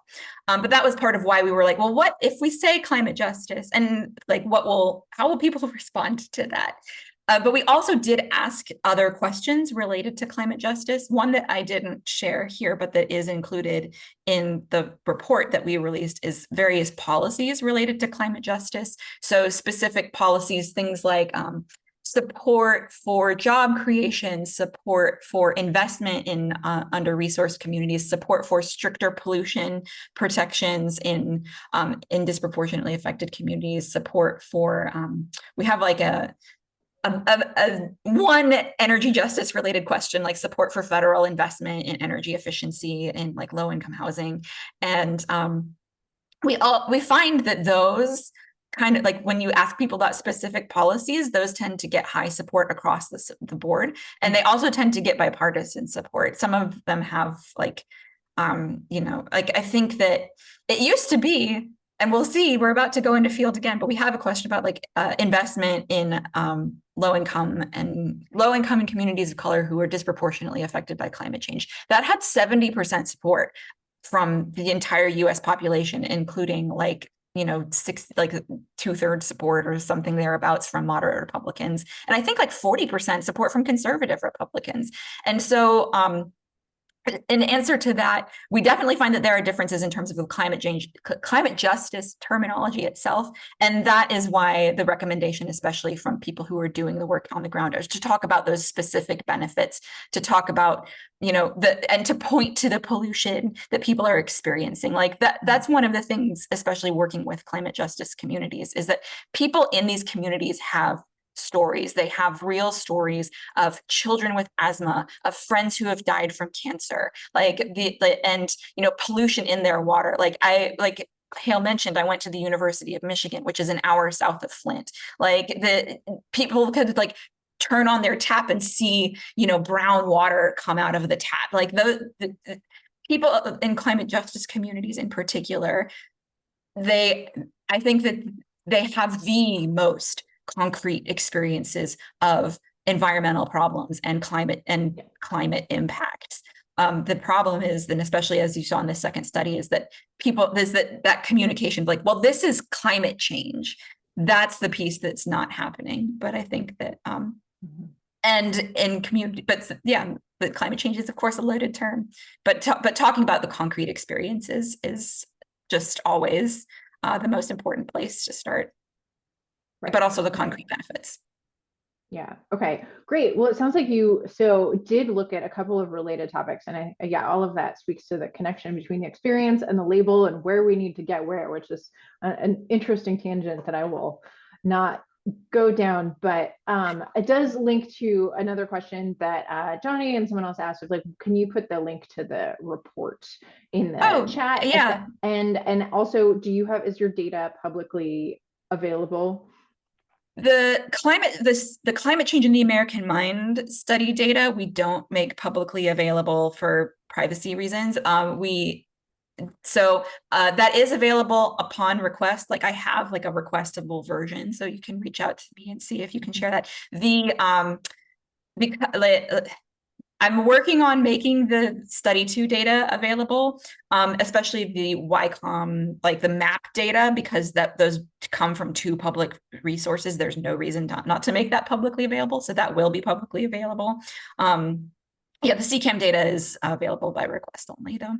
But that was part of why we were like, well, what if we say climate justice, and like how will people respond to that? But we also did ask other questions related to climate justice. One that I didn't share here, but that is included in the report that we released, is various policies related to climate justice. So specific policies, things like support for job creation, support for investment in under-resourced communities, support for stricter pollution protections in disproportionately affected communities, support for, we have like a one energy justice related question, like support for federal investment in energy efficiency in like low income housing. And we find that those kind of like, when you ask people about specific policies, those tend to get high support across the board. And they also tend to get bipartisan support. Some of them have like, I think that it used to be, and we'll see, we're about to go into field again, but we have a question about like investment in low-income and communities of color who are disproportionately affected by climate change. That had 70% support from the entire US population, including like, 2/3 support or something thereabouts from moderate Republicans. And I think like 40% support from conservative Republicans. And so, in answer to that, we definitely find that there are differences in terms of the climate justice terminology itself. And that is why the recommendation, especially from people who are doing the work on the ground, is to talk about those specific benefits, to talk about, and to point to the pollution that people are experiencing. Like that's one of the things, especially working with climate justice communities, is that people in these communities have stories. They have real stories of children with asthma, of friends who have died from cancer, and pollution in their water. Like Hale mentioned, I went to the University of Michigan, which is an hour south of Flint. Like the people could turn on their tap and see, brown water come out of the tap. Like the people in climate justice communities in particular, I think that they have the most concrete experiences of environmental problems and climate impacts. The problem is, and especially as you saw in the second study, is that that communication, like, well, this is climate change. That's the piece that's not happening. But I think that, and in community, but yeah, the climate change is of course a loaded term. But talking about the concrete experiences is just always the most important place to start. Right. But also the concrete benefits. Yeah. Okay, great. Well, it sounds like you did look at a couple of related topics, and all of that speaks to the connection between the experience and the label and where we need to get where, which is an interesting tangent that I will not go down, but it does link to another question that Johnny and someone else asked of, like, can you put the link to the report in the chat? Yeah. And also, is your data publicly available? The climate change in the American mind study data, we don't make publicly available for privacy reasons. That is available upon request. Like, I have like a requestable version, so you can reach out to me and see if you can share that. I'm working on making the study 2 data available, especially the YCOM, like the map data, because those come from 2 public resources. There's no reason not to make that publicly available, so that will be publicly available. The CCAM data is available by request only, though.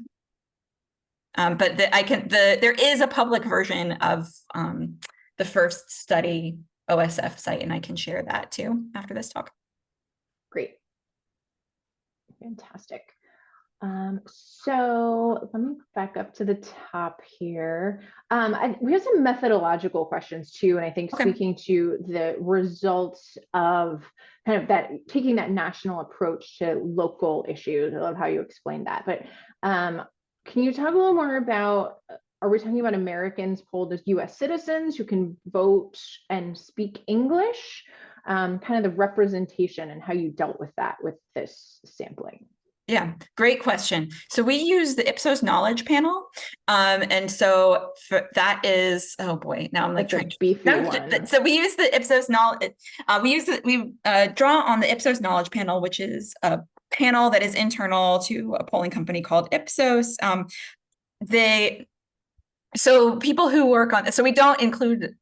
But there is a public version of the first study OSF site, and I can share that too after this talk. Great. Fantastic. So let me back up to the top here. We have some methodological questions too, and I think speaking to the results of kind of that, taking that national approach to local issues. I love how you explained that. But can you talk a little more about, are we talking about Americans polled as US citizens who can vote and speak English? Kind of the representation and how you dealt with that with this sampling. Yeah, great question. So we use the Ipsos knowledge panel. And so that is, oh boy, now I'm like trying to beefy one. So we use the Ipsos knowledge. We draw on the Ipsos knowledge panel, which is a panel that is internal to a polling company called Ipsos. So people who work on, so we don't include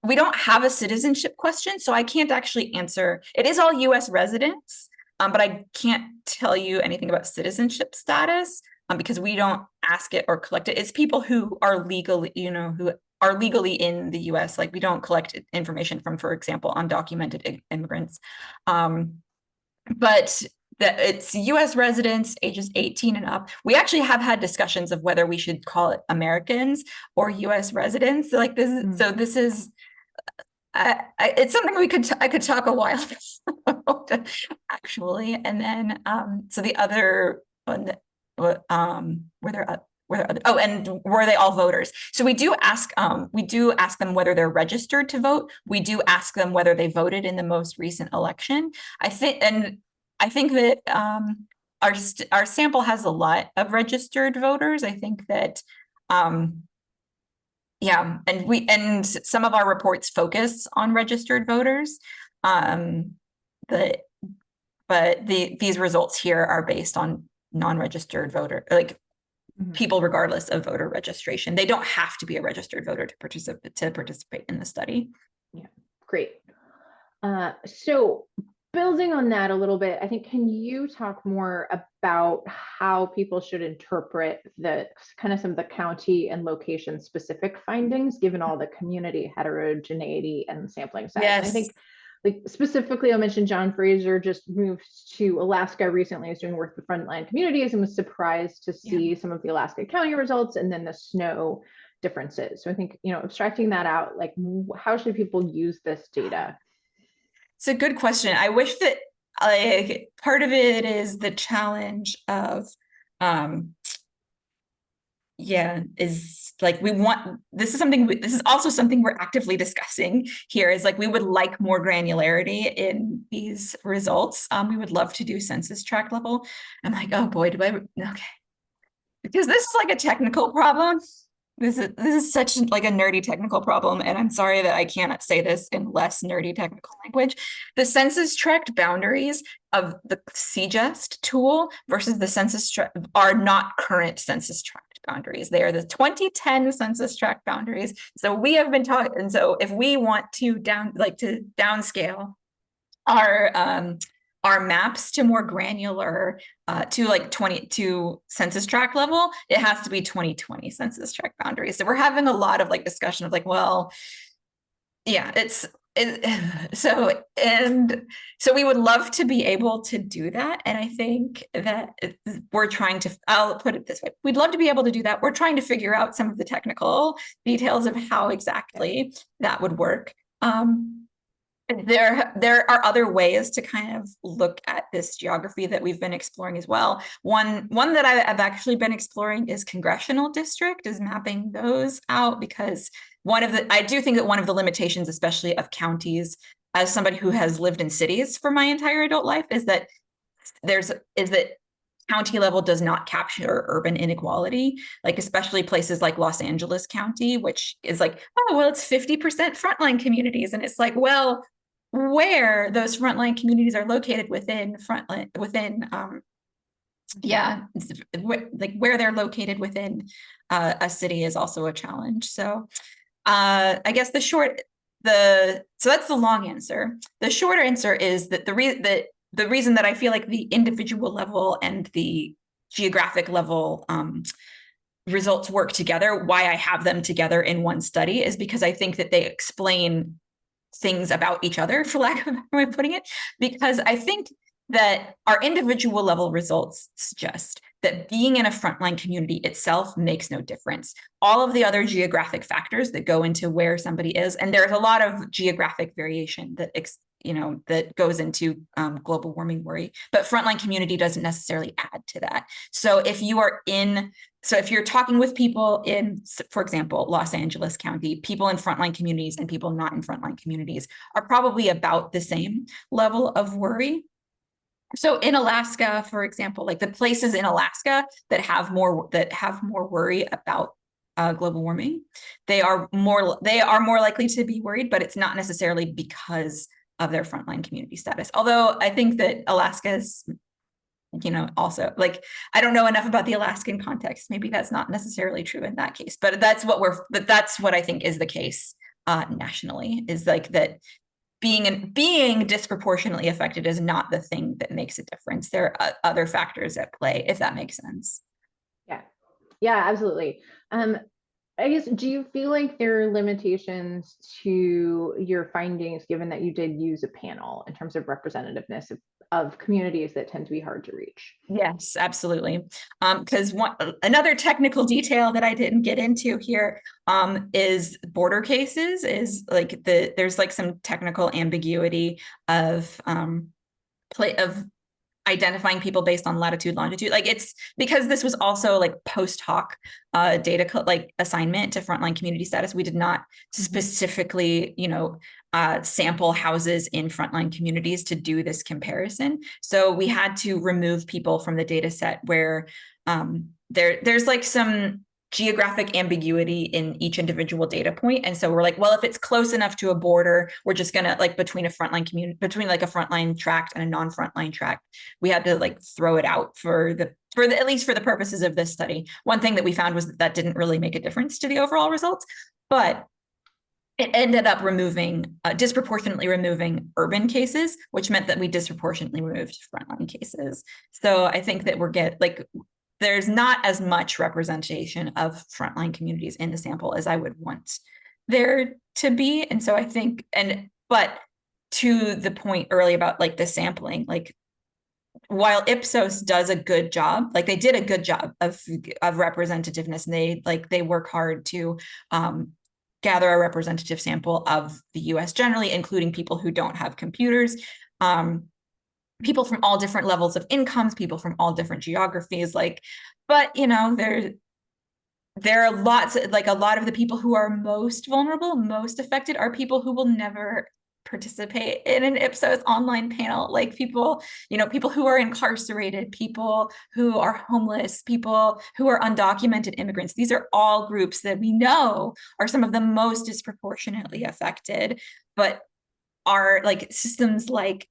we don't have a citizenship question, so I can't actually answer. It is all US residents, but I can't tell you anything about citizenship status because we don't ask it or collect it. It's people who are legally, who are legally in the US. Like, we don't collect information from, for example, undocumented immigrants. But it's US residents ages 18 and up. We actually have had discussions of whether we should call it Americans or US residents. Like this, so this is, it's something I could talk a while about, actually. And then, so the other one, and were they all voters? So we do ask them whether they're registered to vote. We do ask them whether they voted in the most recent election. I think that our sample has a lot of registered voters. I think that and some of our reports focus on registered voters. These results here are based on non-registered voter, like people regardless of voter registration. They don't have to be a registered voter to participate in the study. Yeah, great. So building on that a little bit, I think, can you talk more about how people should interpret the kind of some of the county and location specific findings, given all the community heterogeneity and sampling size? Yes. And I think, like, specifically, I mentioned John Fraser just moved to Alaska recently. He was doing work with frontline communities and was surprised to see some of the Alaska County results and then the snow differences. So I think, abstracting that out, like, how should people use this data? It's a good question. I wish that part of it is the challenge of yeah, is like this is also something we're actively discussing here, is like we would like more granularity in these results. We would love to do census tract level. I'm like, oh boy, okay. Because this is like a technical problem. This is such like a nerdy technical problem, and I'm sorry that I cannot say this in less nerdy technical language. The census tract boundaries of the CGEST tool versus the census tract are not current census tract boundaries. They are the 2010 census tract boundaries. So we have been talking, and so if we want to downscale our maps to more granular to like 22 census tract level, it has to be 2020 census tract boundaries. So we're having a lot of like discussion of like, well, yeah, so we would love to be able to do that. And I think that I'll put it this way, we'd love to be able to do that. We're trying to figure out some of the technical details of how exactly that would work. There are other ways to kind of look at this geography that we've been exploring as well. One that I've actually been exploring is congressional district, is mapping those out, because I do think that one of the limitations, especially of counties, as somebody who has lived in cities for my entire adult life, is that county level does not capture urban inequality, like especially places like Los Angeles County, which is like, oh, well, it's 50% frontline communities. And it's like, well, where those frontline communities are located like where they're located within a city is also a challenge. So I guess so that's the long answer. The shorter answer is that the reason that I feel like the individual level and the geographic level results work together, why I have them together in one study, is because I think that they explain things about each other, for lack of a better way of putting it, because I think that our individual level results suggest that being in a frontline community itself makes no difference. All of the other geographic factors that go into where somebody is, and there's a lot of geographic variation that that goes into global warming worry, but frontline community doesn't necessarily add to that. So if you're talking with people in, for example, Los Angeles County, people in frontline communities and people not in frontline communities are probably about the same level of worry. So in Alaska, for example, like the places in Alaska that have more worry about global warming, they are more likely to be worried, but it's not necessarily because of their frontline community status. Although I think that Alaska's, also, like, I don't know enough about the Alaskan context. Maybe that's not necessarily true in that case, but that's what I think is the case nationally, is like that being disproportionately affected is not the thing that makes a difference. There are other factors at play, if that makes sense. Yeah, absolutely. I guess, do you feel like there are limitations to your findings, given that you did use a panel, in terms of representativeness of communities that tend to be hard to reach? Yes, absolutely. Because another technical detail that I didn't get into here is border cases, is like there's like some technical ambiguity of identifying people based on latitude, longitude. Like, it's because this was also like post hoc data like assignment to frontline community status. We did not specifically, sample houses in frontline communities to do this comparison. So we had to remove people from the data set where there's like some geographic ambiguity in each individual data point. And so we're like, well, if it's close enough to a border, we're just gonna, like, between like a frontline tract and a non-frontline tract, we had to like throw it out at least for the purposes of this study. One thing that we found was that didn't really make a difference to the overall results, but it ended up disproportionately removing urban cases, which meant that we disproportionately removed frontline cases. So I think that there's not as much representation of frontline communities in the sample as I would want there to be. And so I think, but to the point early about like the sampling, like, while Ipsos does a good job, like they did a good job of representativeness, and they work hard to gather a representative sample of the US generally, including people who don't have computers, people from all different levels of incomes, people from all different geographies, but there are lots, like a lot of the people who are most vulnerable, most affected are people who will never participate in an Ipsos online panel, like people, people who are incarcerated, people who are homeless, people who are undocumented immigrants. These are all groups that we know are some of the most disproportionately affected, but our like systems like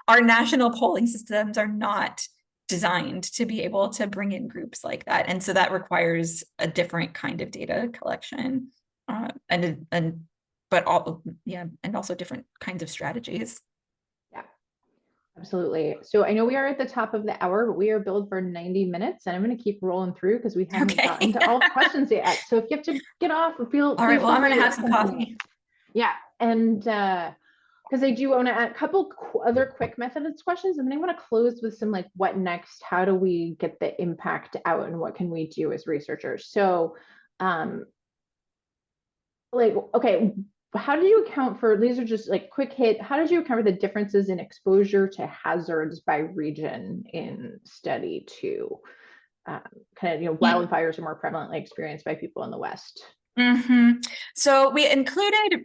our national polling systems are not designed to be able to bring in groups like that, and so that requires a different kind of data collection, but also different kinds of strategies. Yeah, absolutely. So I know we are at the top of the hour, but we are billed for 90 minutes, and I'm going to keep rolling through because we haven't gotten to all the questions yet. So if you have to get off or feel, all right, well, I'm going to have some coffee. Yeah, and because I do want to add a couple other quick methods questions, and then I want to close with some like what next, how do we get the impact out, and what can we do as researchers? So okay, how do you account for, these are just like quick hit, how did you account for the differences in exposure to hazards by region in study two? Wildfires are more prevalently experienced by people in the West. So we included,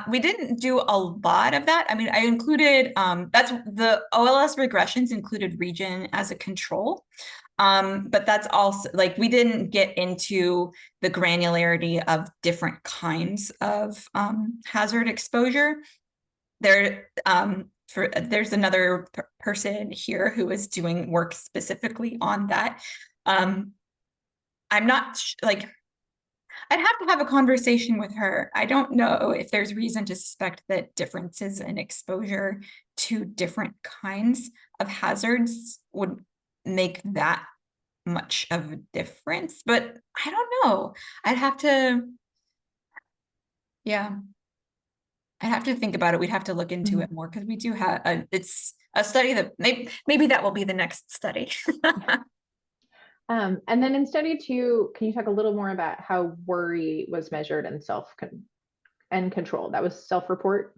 we didn't do a lot of that. I mean, I included, that's the OLS regressions included region as a control. But that's also like, we didn't get into the granularity of different kinds of hazard exposure. There's another person here who is doing work specifically on that. I'm not like, I'd have to have a conversation with her. I don't know if there's reason to suspect that differences in exposure to different kinds of hazards would make that much of a difference, but I don't know. I'd have to think about it. We'd have to look into it more, because we do have it's a study that maybe that will be the next study. And then in study two, can you talk a little more about how worry was measured and control? That was self-report?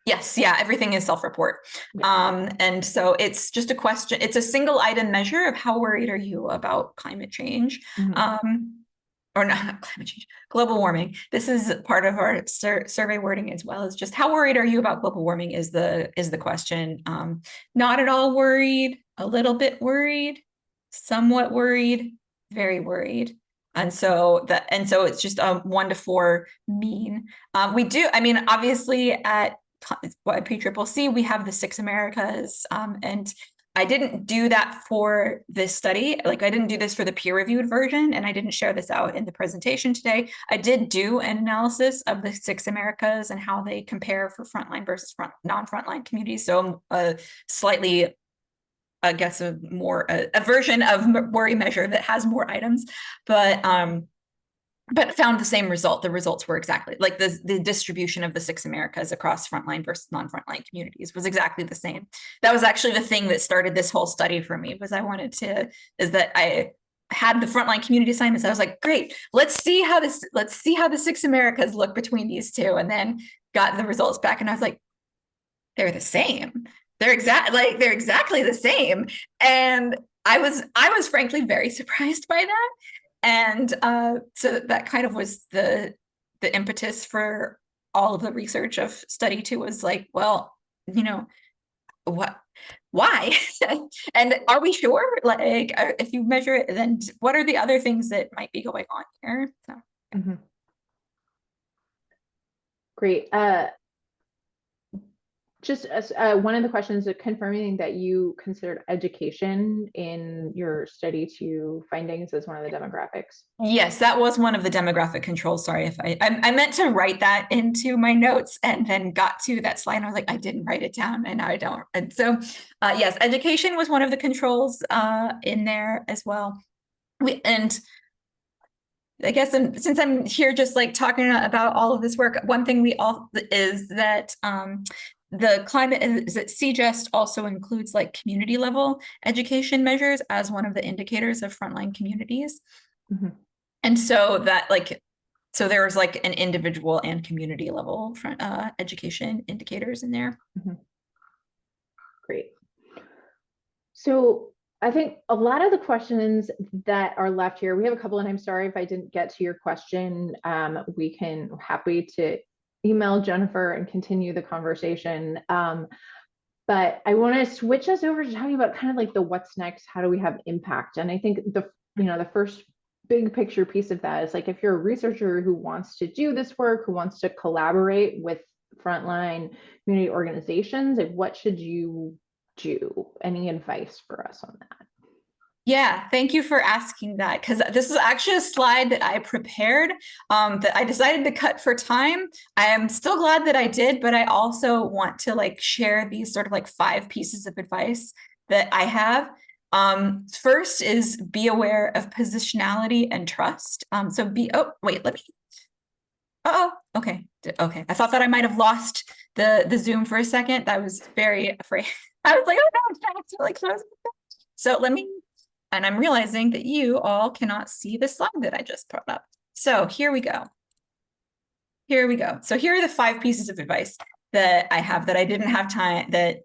Yes, yeah, everything is self-report. And so it's just a question, it's a single item measure of how worried are you about climate change? Or not climate change, global warming. This is part of our survey wording as well, as just how worried are you about global warming is the question. Not at all worried, a little bit worried, somewhat worried, very worried. And so it's just a 1 to 4 mean. We do, I mean, obviously at PCCC, we have the 6 Americas, and I didn't do that for this study. Like, I didn't do this for the peer-reviewed version, and I didn't share this out in the presentation today. I did do an analysis of the 6 Americas and how they compare for frontline versus non-frontline communities. So slightly, I guess, a version of worry measure that has more items, but found the same result. The results were exactly like the distribution of the 6 Americas across frontline versus non-frontline communities was exactly the same. That was actually the thing that started this whole study for me, was I had the frontline community assignments. I was like, great, let's see how the 6 Americas look between these two, and then got the results back, and I was like, they're the same. They're exactly the same. And I was frankly very surprised by that. And so that kind of was the impetus for all of the research of study two, was like, well, why? And are we sure? Like, if you measure it, then what are the other things that might be going on here? So. Great. Just one of the questions, confirming that you considered education in your study two findings as one of the demographics. Yes, that was one of the demographic controls. Sorry if I meant to write that into my notes and then got to that slide and I was like, I didn't write it down, and now I don't. And so yes, education was one of the controls in there as well. And I guess since I'm here just like talking about all of this work, one thing is that the climate is that CGEST also includes like community level education measures as one of the indicators of frontline communities. And so so there was like an individual and community level education indicators in there. Great. So I think a lot of the questions that are left here, we have a couple, and I'm sorry if I didn't get to your question. We can happy to email Jennifer and continue the conversation. But I want to switch us over to talking about kind of like the what's next, how do we have impact? And I think the first big picture piece of that is like if you're a researcher who wants to do this work, who wants to collaborate with frontline community organizations, like what should you do? Any advice for us on that? Yeah, thank you for asking that, because this is actually a slide that I prepared that I decided to cut for time. I am still glad that I did, but I also want to like share these sort of like 5 pieces of advice that I have. First is be aware of positionality and trust. Oh, wait, let me, okay. Okay. I thought that I might have lost the Zoom for a second. I was very afraid. I was like, oh no, it's back to like close. So let me, and I'm realizing that you all cannot see the slide that I just put up. So here we go. Here we go. So here are the 5 pieces of advice that I have that I didn't have time, that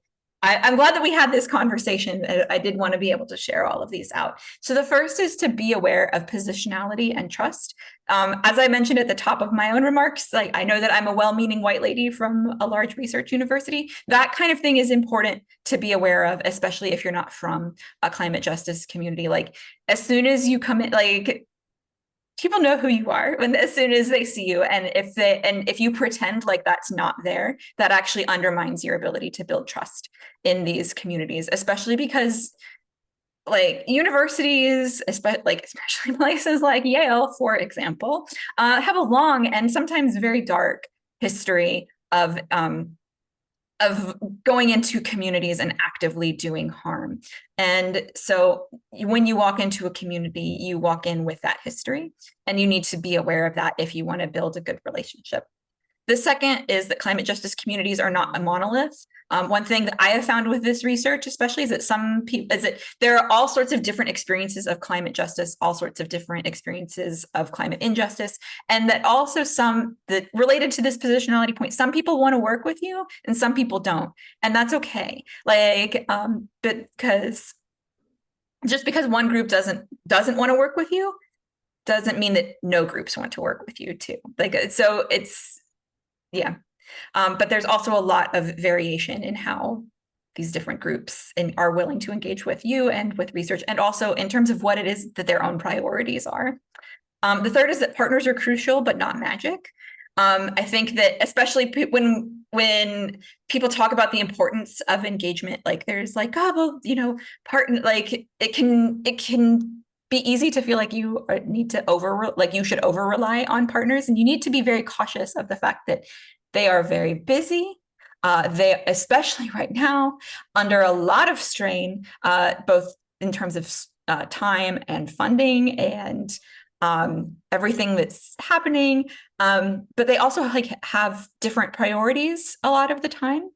I'm glad that we had this conversation. I did want to be able to share all of these out. So the first is to be aware of positionality and trust. As I mentioned at the top of my own remarks, like I know that I'm a well-meaning white lady from a large research university. That kind of thing is important to be aware of, especially if you're not from a climate justice community. Like as soon as you come in, like people know who you are when as soon as they see you, and if you pretend like that's not there, that actually undermines your ability to build trust in these communities, especially because like universities, especially places like Yale, for example, have a long and sometimes very dark history of going into communities and actively doing harm. And so when you walk into a community, you walk in with that history, and you need to be aware of that if you want to build a good relationship. The second is that climate justice communities are not a monolith. One thing that I have found with this research, especially, is that some people, is that there are all sorts of different experiences of climate justice, all sorts of different experiences of climate injustice, and that also some that related to this positionality point, some people want to work with you and some people don't, and that's okay. Like, because just because one group doesn't want to work with you doesn't mean that no groups want to work with you too. Like, so it's. Yeah. But there's also a lot of variation in how these different groups are willing to engage with you and with research, and also in terms of what it is that their own priorities are. The third is that partners are crucial, but not magic. I think that especially when people talk about the importance of engagement, like there's like, oh, well, partner, like it can be easy to feel like you need to you should over rely on partners, and you need to be very cautious of the fact that they are very busy. They, especially right now, under a lot of strain, both in terms of time and funding and everything that's happening. But they also like have different priorities a lot of the time.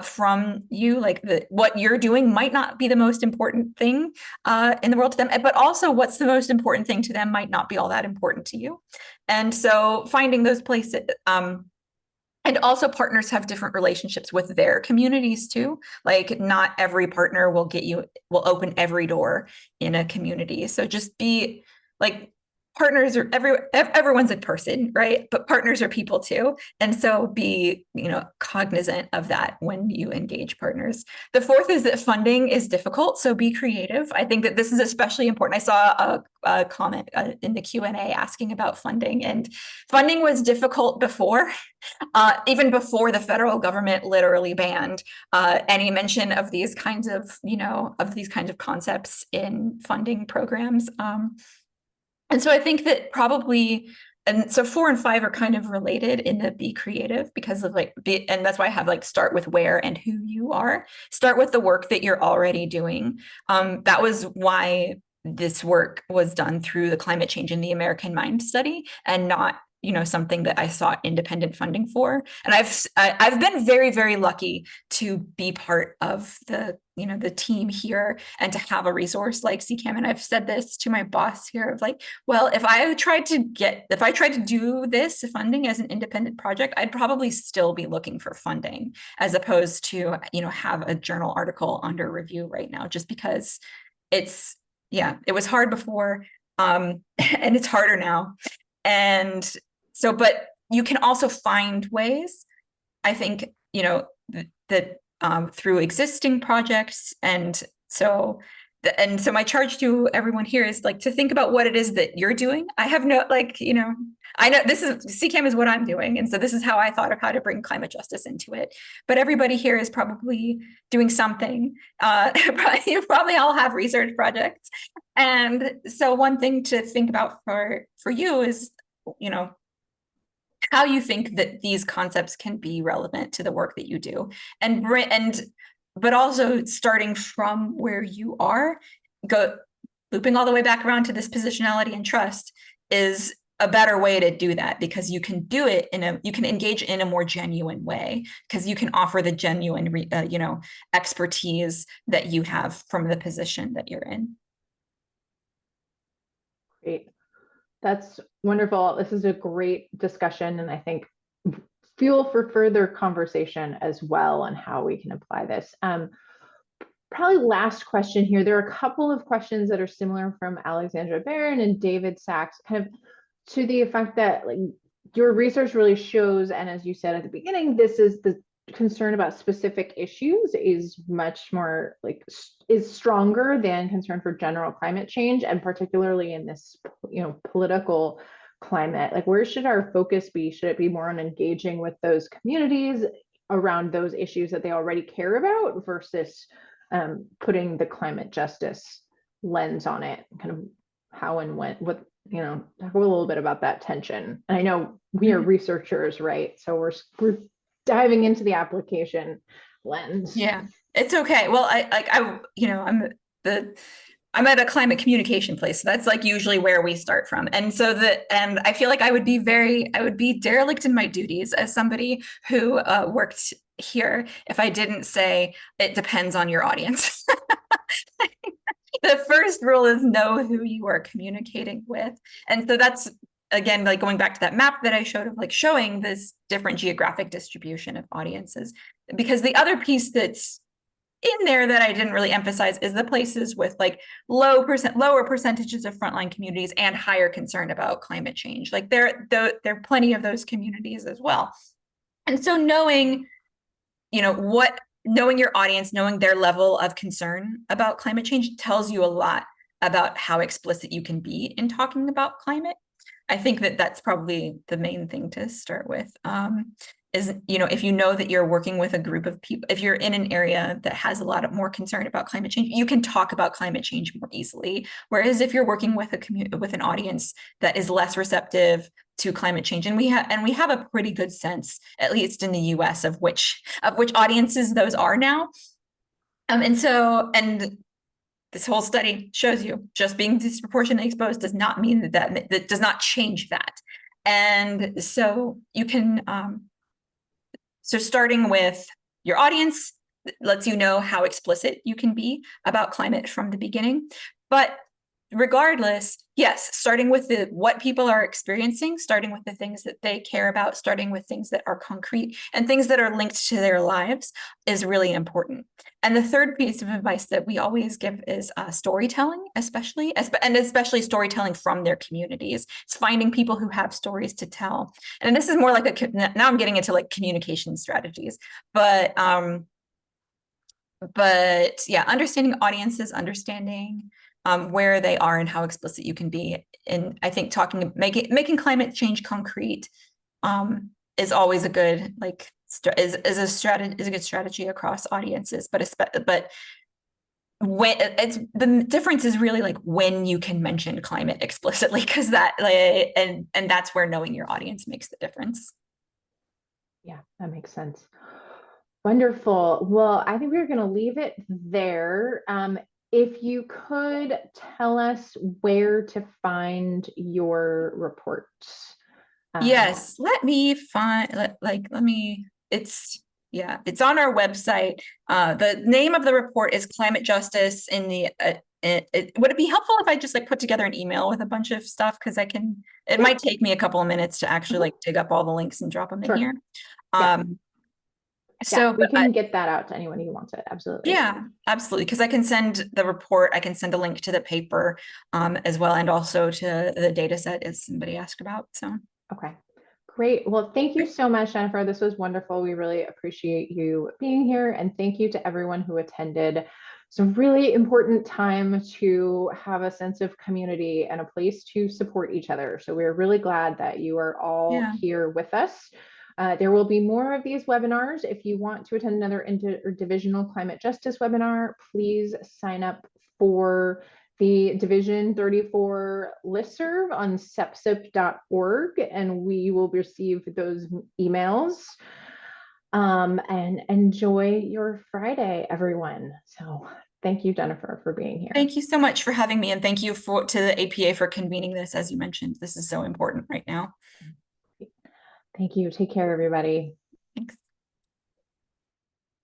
From you, like what you're doing might not be the most important thing in the world to them, but also what's the most important thing to them might not be all that important to you. And so finding those places, and also partners have different relationships with their communities too. Like not every partner will open every door in a community. So just be like, partners are everyone's a person, right? But partners are people too. And so be, cognizant of that when you engage partners. The fourth is that funding is difficult. So be creative. I think that this is especially important. I saw a comment in the Q&A asking about funding, and funding was difficult before, even before the federal government literally banned any mention of these kinds of, concepts in funding programs. And so I think that probably, and so 4 and 5 are kind of related in the be creative, because of and that's why I have start with where and who you are. Start with the work that you're already doing. That was why this work was done through the Climate Change in the American Mind study, and not something that I sought independent funding for. And I've been very, very lucky to be part of the team here and to have a resource like CCAM. And I've said this to my boss here of well, if I tried to do this funding as an independent project, I'd probably still be looking for funding, as opposed to have a journal article under review right now, just because yeah, it was hard before, and it's harder now. And so, but you can also find ways, I think, that through existing projects. And so my charge to everyone here is like to think about what it is that you're doing. I have no, like, I know CCAM is what I'm doing. And so this is how I thought of how to bring climate justice into it. But everybody here is probably doing something. You probably all have research projects. And so one thing to think about for you is, how you think that these concepts can be relevant to the work that you do, but also starting from where you are, looping all the way back around to this positionality and trust is a better way to do that, because you can do it you can engage in a more genuine way, because you can offer the genuine expertise that you have from the position that you're in. Great. That's wonderful. This is a great discussion, and I think fuel for further conversation as well on how we can apply this. Probably last question here. There are a couple of questions that are similar from Alexandra Barron and David Sachs, kind of to the effect that like your research really shows, and as you said at the beginning, this is the concern about specific issues is much more is stronger than concern for general climate change, and particularly in this political climate. Like, where should our focus be? Should it be more on engaging with those communities around those issues that they already care about versus putting the climate justice lens on it? Kind of how and when, talk a little bit about that tension. And I know we are researchers, right? So we're diving into the application lens. Yeah, it's okay. Well, I'm at a climate communication place. So that's like usually where we start from. And so and I feel like I would be derelict in my duties as somebody who worked here if I didn't say it depends on your audience. The first rule is know who you are communicating with. And so that's, again, like going back to that map that I showed of like showing this different geographic distribution of audiences. Because the other piece that's in there that I didn't really emphasize is the places with like lower percentages of frontline communities and higher concern about climate change. Like there are plenty of those communities as well. And so knowing your audience, knowing their level of concern about climate change tells you a lot about how explicit you can be in talking about climate. I think that that's probably the main thing to start with. Is, if you know that you're working with a group of people, if you're in an area that has a lot more concern about climate change, you can talk about climate change more easily. Whereas if you're working with an audience that is less receptive to climate change, and we have a pretty good sense, at least in the US, of which audiences those are now. And this whole study shows you just being disproportionately exposed does not mean that does not change that. And so you can so starting with your audience lets you know how explicit you can be about climate from the beginning. But regardless, yes, starting with what people are experiencing, starting with the things that they care about, starting with things that are concrete and things that are linked to their lives is really important. And the third piece of advice that we always give is storytelling, especially storytelling from their communities. It's finding people who have stories to tell. And this is more like now I'm getting into like communication strategies, but yeah, understanding audiences, understanding where they are and how explicit you can be. And I think making climate change concrete is always a good is a good strategy across audiences. But when the difference is really like when you can mention climate explicitly, because and that's where knowing your audience makes the difference. Yeah, that makes sense. Wonderful. Well, I think we're going to leave it there. If you could tell us where to find your reports. Yes, let me find, it's on our website. The name of the report is Climate Justice in the, would it be helpful if I just put together an email with a bunch of stuff? Because it might take me a couple of minutes to actually dig up all the links and drop them in here. Yeah, So we can get that out to anyone who wants it. Absolutely. yeah, absolutely. Because I can send the report, I can send a link to the paper as well, and also to the data set as somebody asked about. So Okay. Great. Well, thank you so much, Jennifer. This was wonderful. We really appreciate you being here. And thank you to everyone who attended. It's a really important time to have a sense of community and a place to support each other. So we're really glad that you are all yeah. here with us. There will be more of these webinars. If you want to attend another interdivisional climate justice webinar, please sign up for the Division 34 listserv on sepsip.org, and we will receive those emails. And enjoy your Friday, everyone. So thank you, Jennifer, for being here. Thank you so much for having me, and thank you to the APA for convening this. As you mentioned, this is so important right now. Thank you. Take care, everybody.